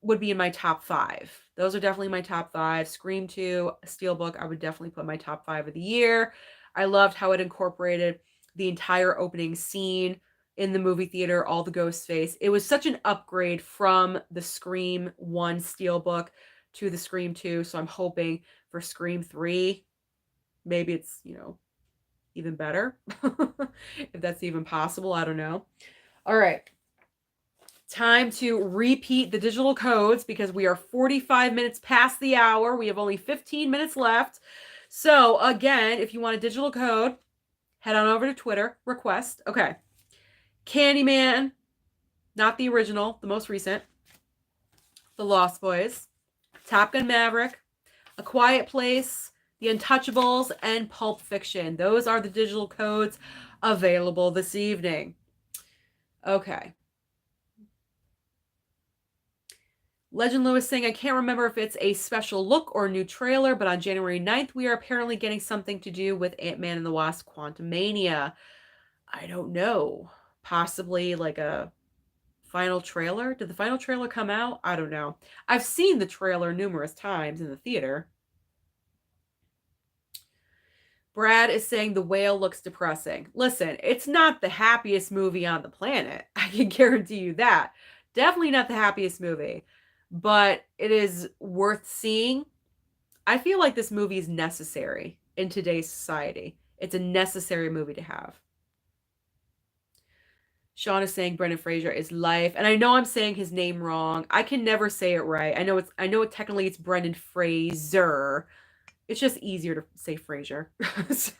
would be in my top five. Those are definitely my top five. Scream 2 Steelbook, I would definitely put my top five of the year. I loved how it incorporated the entire opening scene in the movie theater, all the ghost face. It was such an upgrade from the Scream 1 Steelbook to the Scream 2. So I'm hoping for Scream 3, maybe it's, even better. If that's even possible, I don't know. All right. Time to repeat the digital codes because we are 45 minutes past the hour. We have only 15 minutes left. So, again, if you want a digital code, head on over to Twitter, request. Okay. Candyman, not the original, the most recent. The Lost Boys, Top Gun Maverick, A Quiet Place, The Untouchables, and Pulp Fiction. Those are the digital codes available this evening. Okay. Legend Lewis saying, I can't remember if it's a special look or a new trailer, but on January 9th, we are apparently getting something to do with Ant-Man and the Wasp Quantumania. I don't know. Possibly like a final trailer? Did the final trailer come out? I don't know. I've seen the trailer numerous times in the theater. Brad is saying The Whale looks depressing. Listen, it's not the happiest movie on the planet. I can guarantee you that. Definitely not the happiest movie, but it is worth seeing. I feel like this movie is necessary in today's society. It's a necessary movie to have. Sean is saying Brendan Fraser is life, and I know I'm saying his name wrong. I can never say it right. I know technically it's Brendan Fraser. It's just easier to say Fraser. So,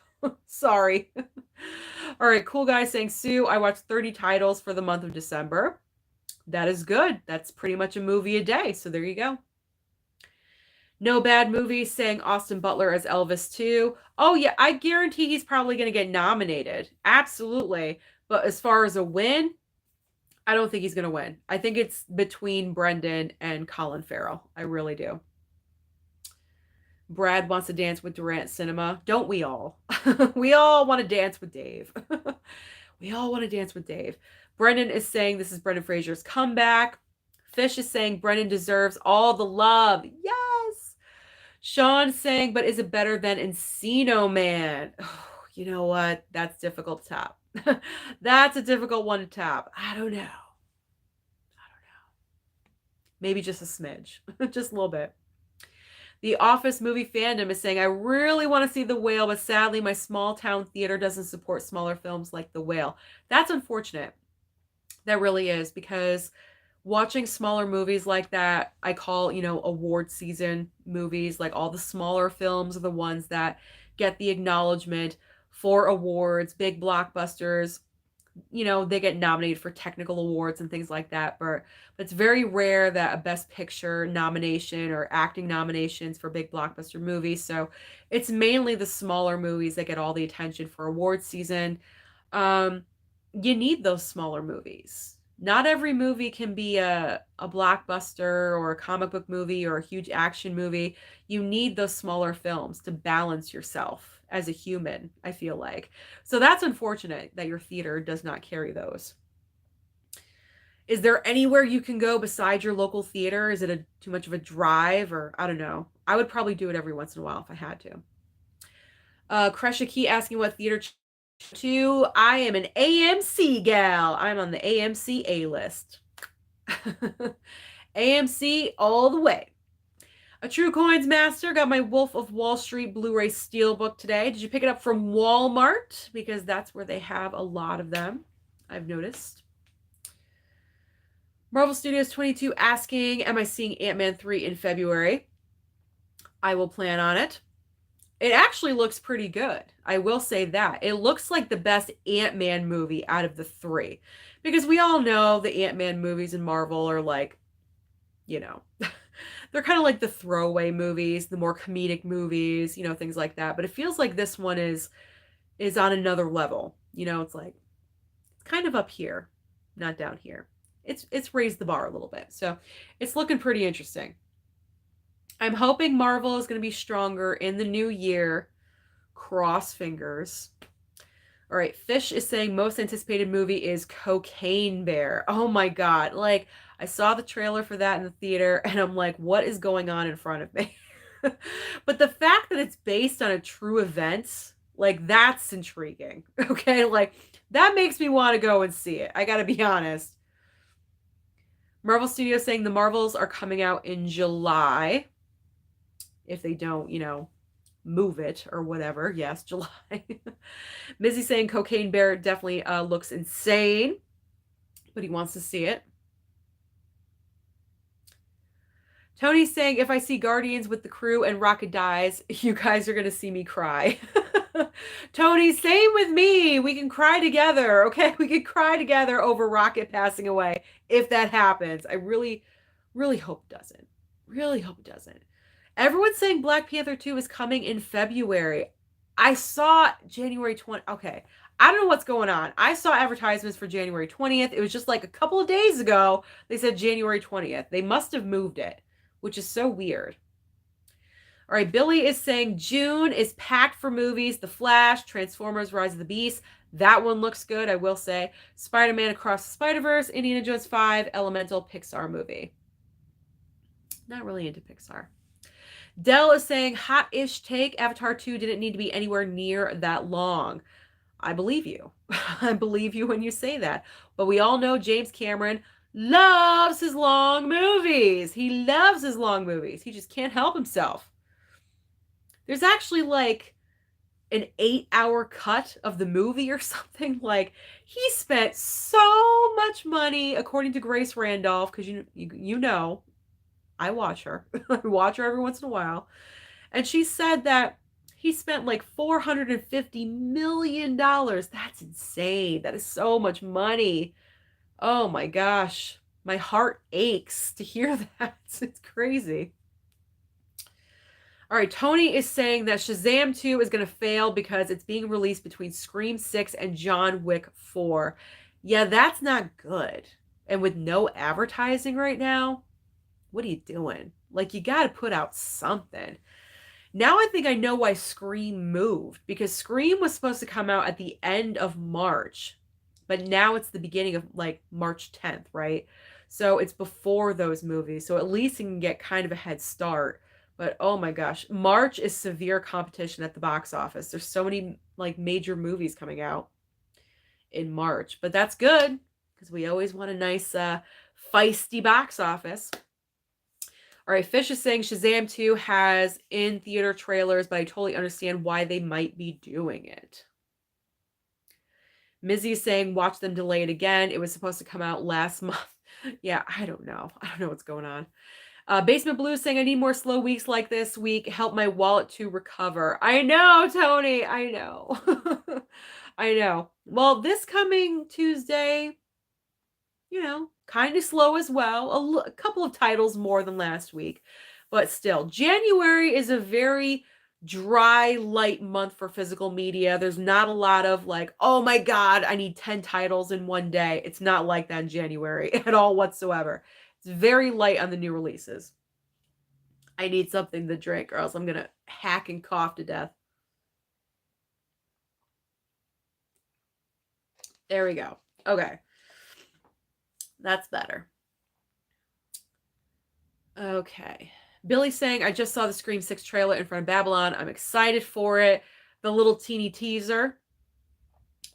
sorry. All right, cool guy saying, Sue, I watched 30 titles for the month of December. That is good. That's pretty much a movie a day. So there you go. No Bad Movie saying Austin Butler as Elvis too. Oh yeah, I guarantee he's probably going to get nominated. Absolutely. But as far as a win, I don't think he's going to win. I think it's between Brendan and Colin Farrell. I really do. Brad wants to dance with Durant Cinema. Don't we all? We all want to dance with Dave. We all want to dance with Dave. Brendan is saying this is Brendan Fraser's comeback. Fish is saying Brendan deserves all the love. Yes. Sean saying, but is it better than Encino Man? Oh, you know what? That's difficult to top. That's a difficult one to top. I don't know. Maybe just a smidge. Just a little bit. The Office movie fandom is saying, I really want to see The Whale, but sadly my small town theater doesn't support smaller films like The Whale. That's unfortunate. That really is, because watching smaller movies like that, I call, award season movies, like all the smaller films are the ones that get the acknowledgement for awards, big blockbusters. They get nominated for technical awards and things like that, but it's very rare that a Best Picture nomination or acting nominations for big blockbuster movies. So it's mainly the smaller movies that get all the attention for award season. You need those smaller movies. Not every movie can be a blockbuster or a comic book movie or a huge action movie. You need those smaller films to balance yourself as a human, I feel like. So that's unfortunate that your theater does not carry those. Is there anywhere you can go besides your local theater? Is it too much of a drive, or I don't know. I would probably do it every once in a while if I had to. Kresha Key asking what theater to. I am an AMC gal. I'm on the AMC A list. AMC all the way. A True Coins Master got my Wolf of Wall Street Blu-ray Steelbook today. Did you pick it up from Walmart? Because that's where they have a lot of them, I've noticed. Marvel Studios 22 asking, am I seeing Ant-Man 3 in February? I will plan on it. It actually looks pretty good. I will say that. It looks like the best Ant-Man movie out of the three. Because we all know the Ant-Man movies in Marvel are like, they're kind of like the throwaway movies, the more comedic movies, things like that. But it feels like this one is on another level. It's like, it's kind of up here, not down here. It's raised the bar a little bit. So it's looking pretty interesting. I'm hoping Marvel is going to be stronger in the new year. Cross fingers. All right, Fish is saying most anticipated movie is Cocaine Bear. Oh my god. Like, I saw the trailer for that in the theater and I'm like, what is going on in front of me? But the fact that it's based on a true event, like that's intriguing. Okay? Like that makes me want to go and see it. I got to be honest. Marvel Studios saying the Marvels are coming out in July if they don't, move it or whatever. Yes, July. Mizzy saying Cocaine Bear definitely looks insane, but he wants to see it. Tony's saying if I see Guardians with the crew and Rocket dies, you guys are going to see me cry. Tony, same with me. We can cry together, okay? We can cry together over Rocket passing away if that happens. I really, really hope it doesn't. Really hope it doesn't. Everyone's saying Black Panther 2 is coming in February. I saw January 20th. Okay. I don't know what's going on. I saw advertisements for January 20th. It was just like a couple of days ago. They said January 20th. They must have moved it, which is so weird. All right. Billy is saying June is packed for movies. The Flash, Transformers, Rise of the Beast. That one looks good, I will say. Spider-Man Across the Spider-Verse, Indiana Jones 5, Elemental, Pixar movie. Not really into Pixar. Dell is saying, hot-ish take, Avatar 2 didn't need to be anywhere near that long. I believe you. I believe you when you say that. But we all know James Cameron loves his long movies. He loves his long movies. He just can't help himself. There's actually like an 8-hour cut of the movie or something. Like, he spent so much money, according to Grace Randolph, because you know, I watch her. I watch her every once in a while. And she said that he spent like $450 million. That's insane. That is so much money. Oh my gosh. My heart aches to hear that. It's crazy. All right, Tony is saying that Shazam 2 is going to fail because it's being released between Scream 6 and John Wick 4. Yeah, that's not good. And with no advertising right now, what are you doing? Like, you got to put out something. Now I think I know why Scream moved, because Scream was supposed to come out at the end of March, but now it's the beginning of like March 10th, right? So it's before those movies. So at least you can get kind of a head start. But oh my gosh, March is severe competition at the box office. There's so many like major movies coming out in March, but that's good because we always want a nice feisty box office. All right, Fish is saying Shazam 2 has in theater trailers, but I totally understand why they might be doing it. Mizzy is saying watch them delay it again. It was supposed to come out last month. Yeah, I don't know. I don't know what's going on. Basement Blue saying I need more slow weeks like this week. Help my wallet to recover. I know, Tony. I know. I know. Well, this coming Tuesday, kind of slow as well. A couple of titles more than last week, but still, January is a very dry, light month for physical media. There's not a lot of like, oh my God, I need 10 titles in one day. It's not like that in January at all whatsoever. It's very light on the new releases. I need something to drink or else I'm going to hack and cough to death. There we go. Okay. That's better. Okay. Billy's saying, I just saw the Scream 6 trailer in front of Babylon. I'm excited for it. The little teeny teaser.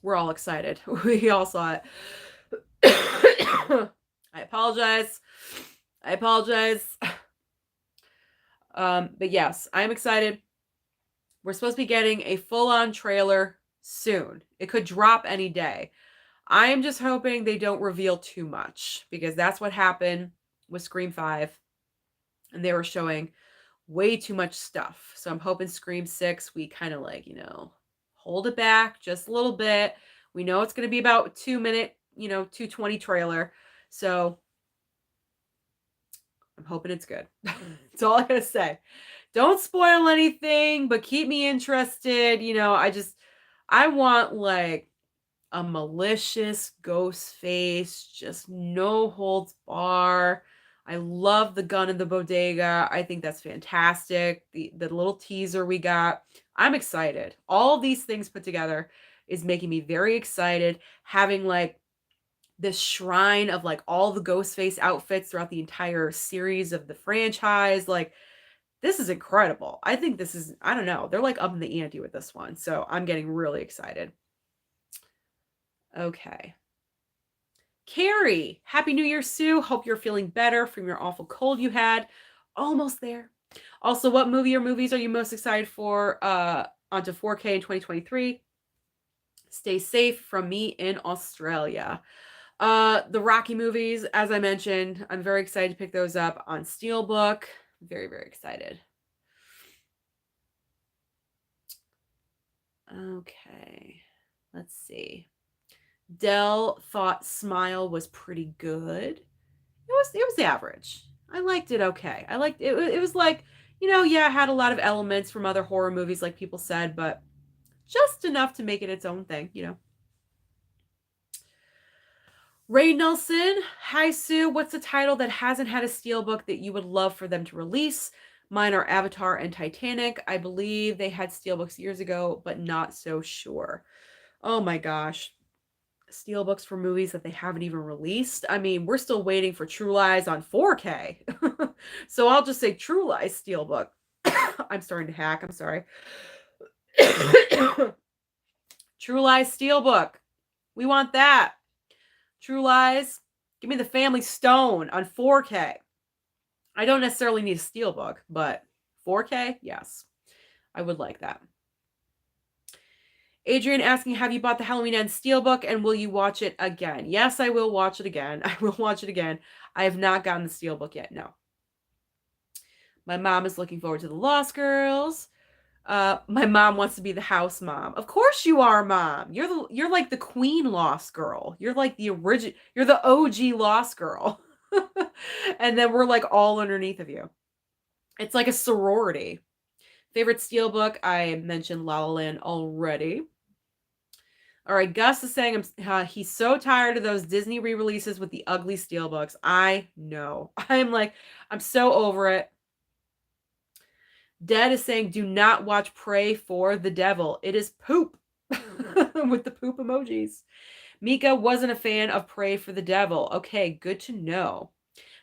We're all excited. We all saw it. I apologize. But yes, I'm excited. We're supposed to be getting a full-on trailer soon. It could drop any day. I am just hoping they don't reveal too much because that's what happened with Scream 5. And they were showing way too much stuff. So I'm hoping Scream 6, we kind of like, hold it back just a little bit. We know it's going to be about a 2-minute, 2:20 trailer. So I'm hoping it's good. That's all I gotta say. Don't spoil anything, but keep me interested. I want like a malicious ghost face, just no holds bar. I love the gun in the bodega. I think that's fantastic. The little teaser we got. I'm excited. All these things put together is making me very excited. Having like this shrine of like all the Ghostface outfits throughout the entire series of the franchise. Like, this is incredible. I think this is, I don't know, they're like up in the ante with this one. So I'm getting really excited. Okay. Carrie, Happy New Year, Sue. Hope you're feeling better from your awful cold you had. Almost there. Also, what movie or movies are you most excited for onto 4K in 2023? Stay safe from me in Australia. The Rocky movies, as I mentioned, I'm very excited to pick those up on Steelbook. Very, very excited. Okay, let's see. Dell thought Smile was pretty good. It was average. I liked it okay. I liked it. It was like, yeah, it had a lot of elements from other horror movies, like people said, but just enough to make it its own thing. Ray Nelson, hi Sue. What's a title that hasn't had a steelbook that you would love for them to release? Mine are Avatar and Titanic. I believe they had steelbooks years ago, but not so sure. Oh my gosh. Steelbooks for movies that they haven't even released. I mean, we're still waiting for True Lies on 4K. So I'll just say True Lies Steelbook. I'm starting to hack. I'm sorry. True Lies Steelbook. We want that. True Lies. Give me the Family Stone on 4K. I don't necessarily need a steelbook, but 4K, yes. I would like that. Adrian asking, have you bought the Halloween Ends steelbook and will you watch it again? Yes, I will watch it again. I will watch it again. I have not gotten the steelbook yet, no. My mom is looking forward to the Lost Girls. My mom wants to be the house mom. Of course you are, Mom. You're like the queen Lost Girl. You're like the original. You're the OG Lost Girl. And then we're like all underneath of you. It's like a sorority. Favorite steelbook? I mentioned La La Land already. All right, Gus is saying he's so tired of those Disney re-releases with the ugly steelbooks. I know. I'm so over it. Dead is saying, do not watch Pray for the Devil. It is poop. With the poop emojis. Mika wasn't a fan of Pray for the Devil. Okay, good to know.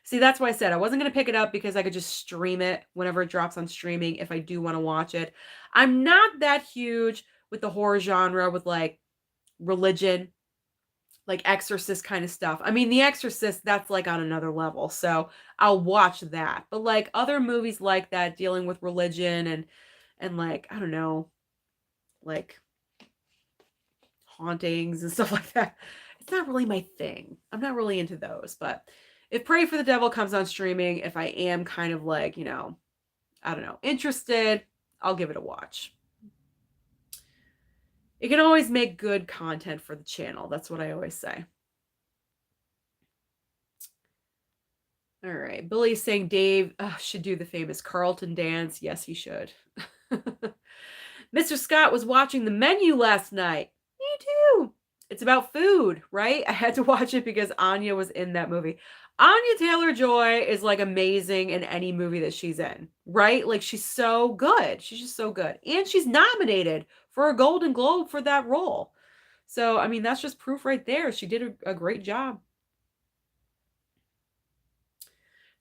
See, that's why I said I wasn't going to pick it up because I could just stream it whenever it drops on streaming if I do want to watch it. I'm not that huge with the horror genre with like religion, like Exorcist kind of stuff. I mean, The Exorcist, that's like on another level. So I'll watch that. But like other movies like that dealing with religion and like, I don't know, like hauntings and stuff like that. It's not really my thing. I'm not really into those, but if Pray for the Devil comes on streaming, if I am kind of like, I don't know, interested, I'll give it a watch. It can always make good content for the channel. That's what I always say. All right. Billy's saying Dave should do the famous Carlton dance. Yes, he should. Mr. Scott was watching The Menu last night. Me too. It's about food, right? I had to watch it because Anya was in that movie. Anya Taylor-Joy is like amazing in any movie that she's in, right? Like she's so good. She's just so good. And she's nominated for a Golden Globe for that role. So, I mean, that's just proof right there. She did a great job.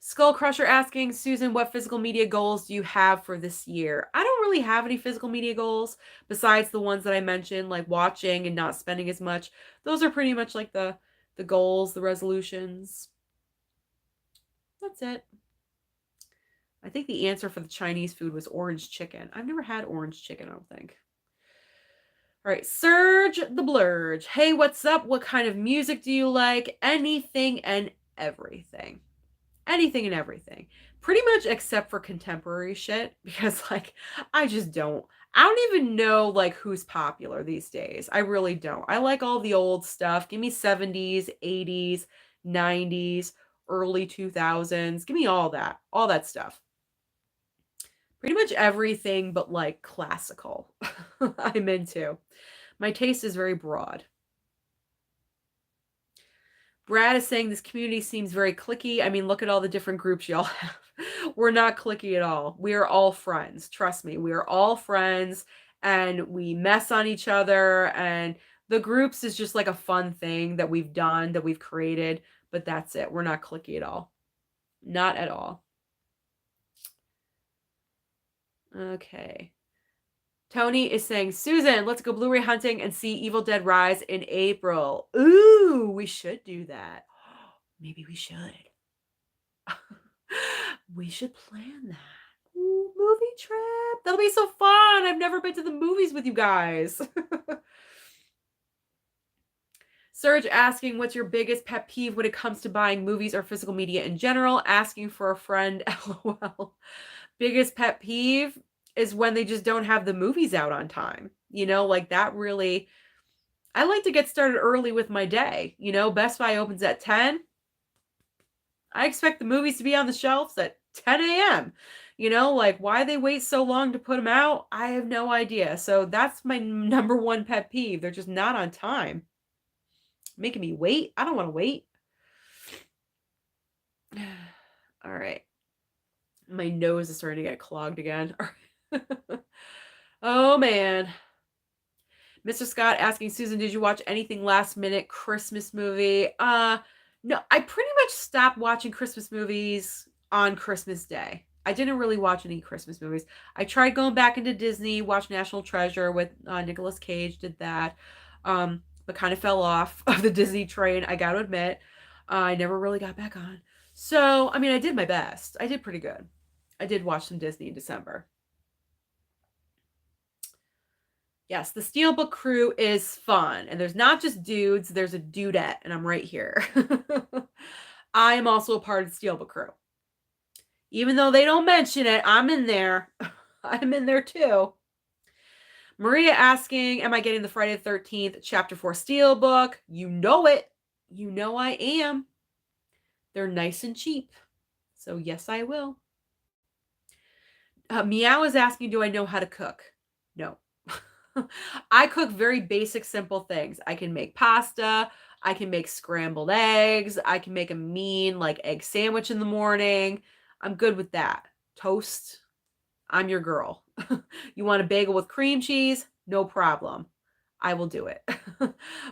Skull Crusher asking, Susan, what physical media goals do you have for this year? I don't really have any physical media goals besides the ones that I mentioned, like watching and not spending as much. Those are pretty much like the goals, the resolutions. That's it. I think the answer for the Chinese food was orange chicken. I've never had orange chicken, I don't think. All right, Surge the Blurge. Hey, what's up? What kind of music do you like? Anything and everything. Anything and everything. Pretty much except for contemporary shit because like I don't even know like who's popular these days. I really don't. I like all the old stuff. Give me 70s, 80s, 90s, early 2000s. Give me all that stuff. Pretty much everything but like classical. I'm into. My taste is very broad. Brad is saying this community seems very cliquey. I mean, look at all the different groups y'all have. We're not cliquey at all. We are all friends. Trust me, we are all friends and we mess on each other. And the groups is just like a fun thing that we've done, that we've created. But that's it. We're not cliquey at all. Not at all. Okay. Tony is saying, Susan, let's go Blu-ray hunting and see Evil Dead Rise in April. Ooh, we should do that. Maybe we should. We should plan that. Ooh, movie trip. That'll be so fun. I've never been to the movies with you guys. Serge asking, what's your biggest pet peeve when it comes to buying movies or physical media in general? Asking for a friend, LOL. Biggest pet peeve is when they just don't have the movies out on time. You know, like that really, I like to get started early with my day. You know, Best Buy opens at 10. I expect the movies to be on the shelves at 10 a.m. You know, like why they wait so long to put them out, I have no idea. So that's my number one pet peeve. They're just not on time. Making me wait. I don't want to wait. All right. My nose is starting to get clogged again. Oh, man. Mr. Scott asking, Susan, did you watch anything last minute Christmas movie? No, I pretty much stopped watching Christmas movies on Christmas Day. I didn't really watch any Christmas movies. I tried going back into Disney, watched National Treasure with Nicolas Cage, did that, but kind of fell off of the Disney train, I gotta admit. I never really got back on. So, I mean, I did my best. I did pretty good. I did watch some Disney in December. Yes, the Steelbook crew is fun. And there's not just dudes, there's a dudette, and I'm right here. I am also a part of the Steelbook crew. Even though they don't mention it, I'm in there. I'm in there too. Maria asking, am I getting the Friday the 13th Chapter 4 Steelbook? You know it. You know I am. They're nice and cheap. So yes, I will. Meow is asking, do I know how to cook? No. I cook very basic, simple things. I can make pasta. I can make scrambled eggs. I can make a mean like egg sandwich in the morning. I'm good with that. Toast. I'm your girl. You want a bagel with cream cheese? No problem. I will do it.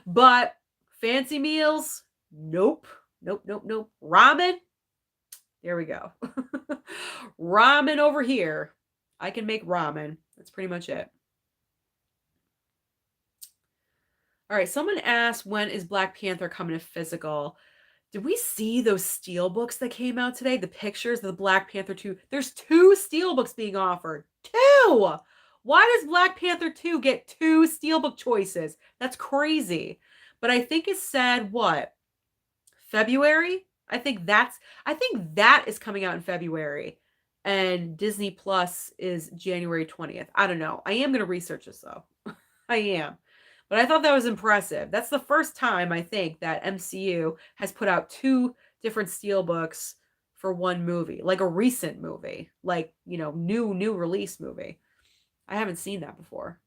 But fancy meals? Nope. Nope, nope, nope. Ramen? There we go. Ramen over here. I can make ramen. That's pretty much it. All right, someone asked, when is Black Panther coming to physical? Did we see those steelbooks that came out today? The pictures of the Black Panther 2. There's 2 steelbooks being offered. 2! Why does Black Panther 2 get 2 steelbook choices? That's crazy. But I think it said what? February? I think that is coming out in February. And Disney Plus is January 20th. I don't know. I am going to research this though. I am. But I thought that was impressive. That's the first time I think that MCU has put out 2 different steelbooks for one movie, like a recent movie, like, you know, new release movie. I haven't seen that before.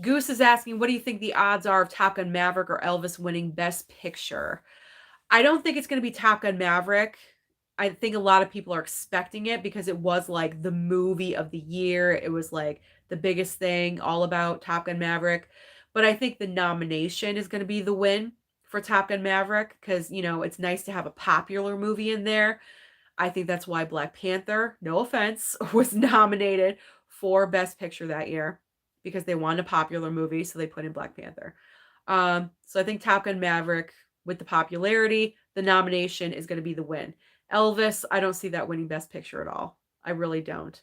Goose is asking, what do you think the odds are of Top Gun Maverick or Elvis winning Best Picture? I don't think it's going to be Top Gun Maverick. I think a lot of people are expecting it because it was like the movie of the year. It was like the biggest thing, all about Top Gun Maverick. But I think the nomination is going to be the win for Top Gun Maverick because, you know, it's nice to have a popular movie in there. I think that's why Black Panther, no offense, was nominated for Best Picture that year because they wanted a popular movie, so they put in Black Panther. So I think Top Gun Maverick, with the popularity, the nomination is going to be the win. Elvis, I don't see that winning Best Picture at all. I really don't.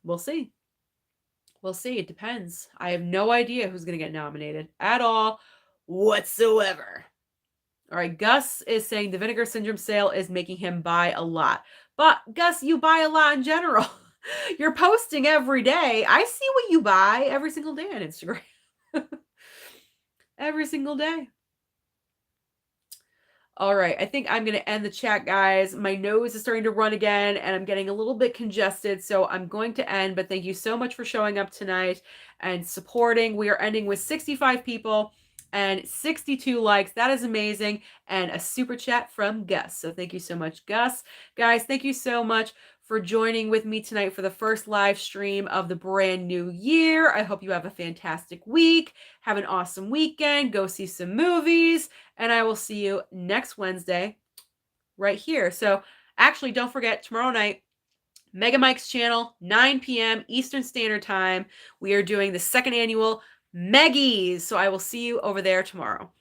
We'll see. We'll see. It depends. I have no idea who's going to get nominated at all whatsoever. All right, Gus is saying the Vinegar Syndrome sale is making him buy a lot. But Gus, you buy a lot in general. You're posting every day. I see what you buy every single day on Instagram. Every single day. All right, I think I'm going to end the chat, guys. My nose is starting to run again, and I'm getting a little bit congested, so I'm going to end. But thank you so much for showing up tonight and supporting. We are ending with 65 people. and 62 likes. That is amazing. And a super chat from Gus. So thank you so much, Gus. Guys, thank you so much for joining with me tonight for the first live stream of the brand new year. I hope you have a fantastic week. Have an awesome weekend. Go see some movies. And I will see you next Wednesday right here. So actually, don't forget tomorrow night, Mega Mike's channel, 9 p.m. Eastern Standard Time. We are doing the second annual Meggies. So I will see you over there tomorrow.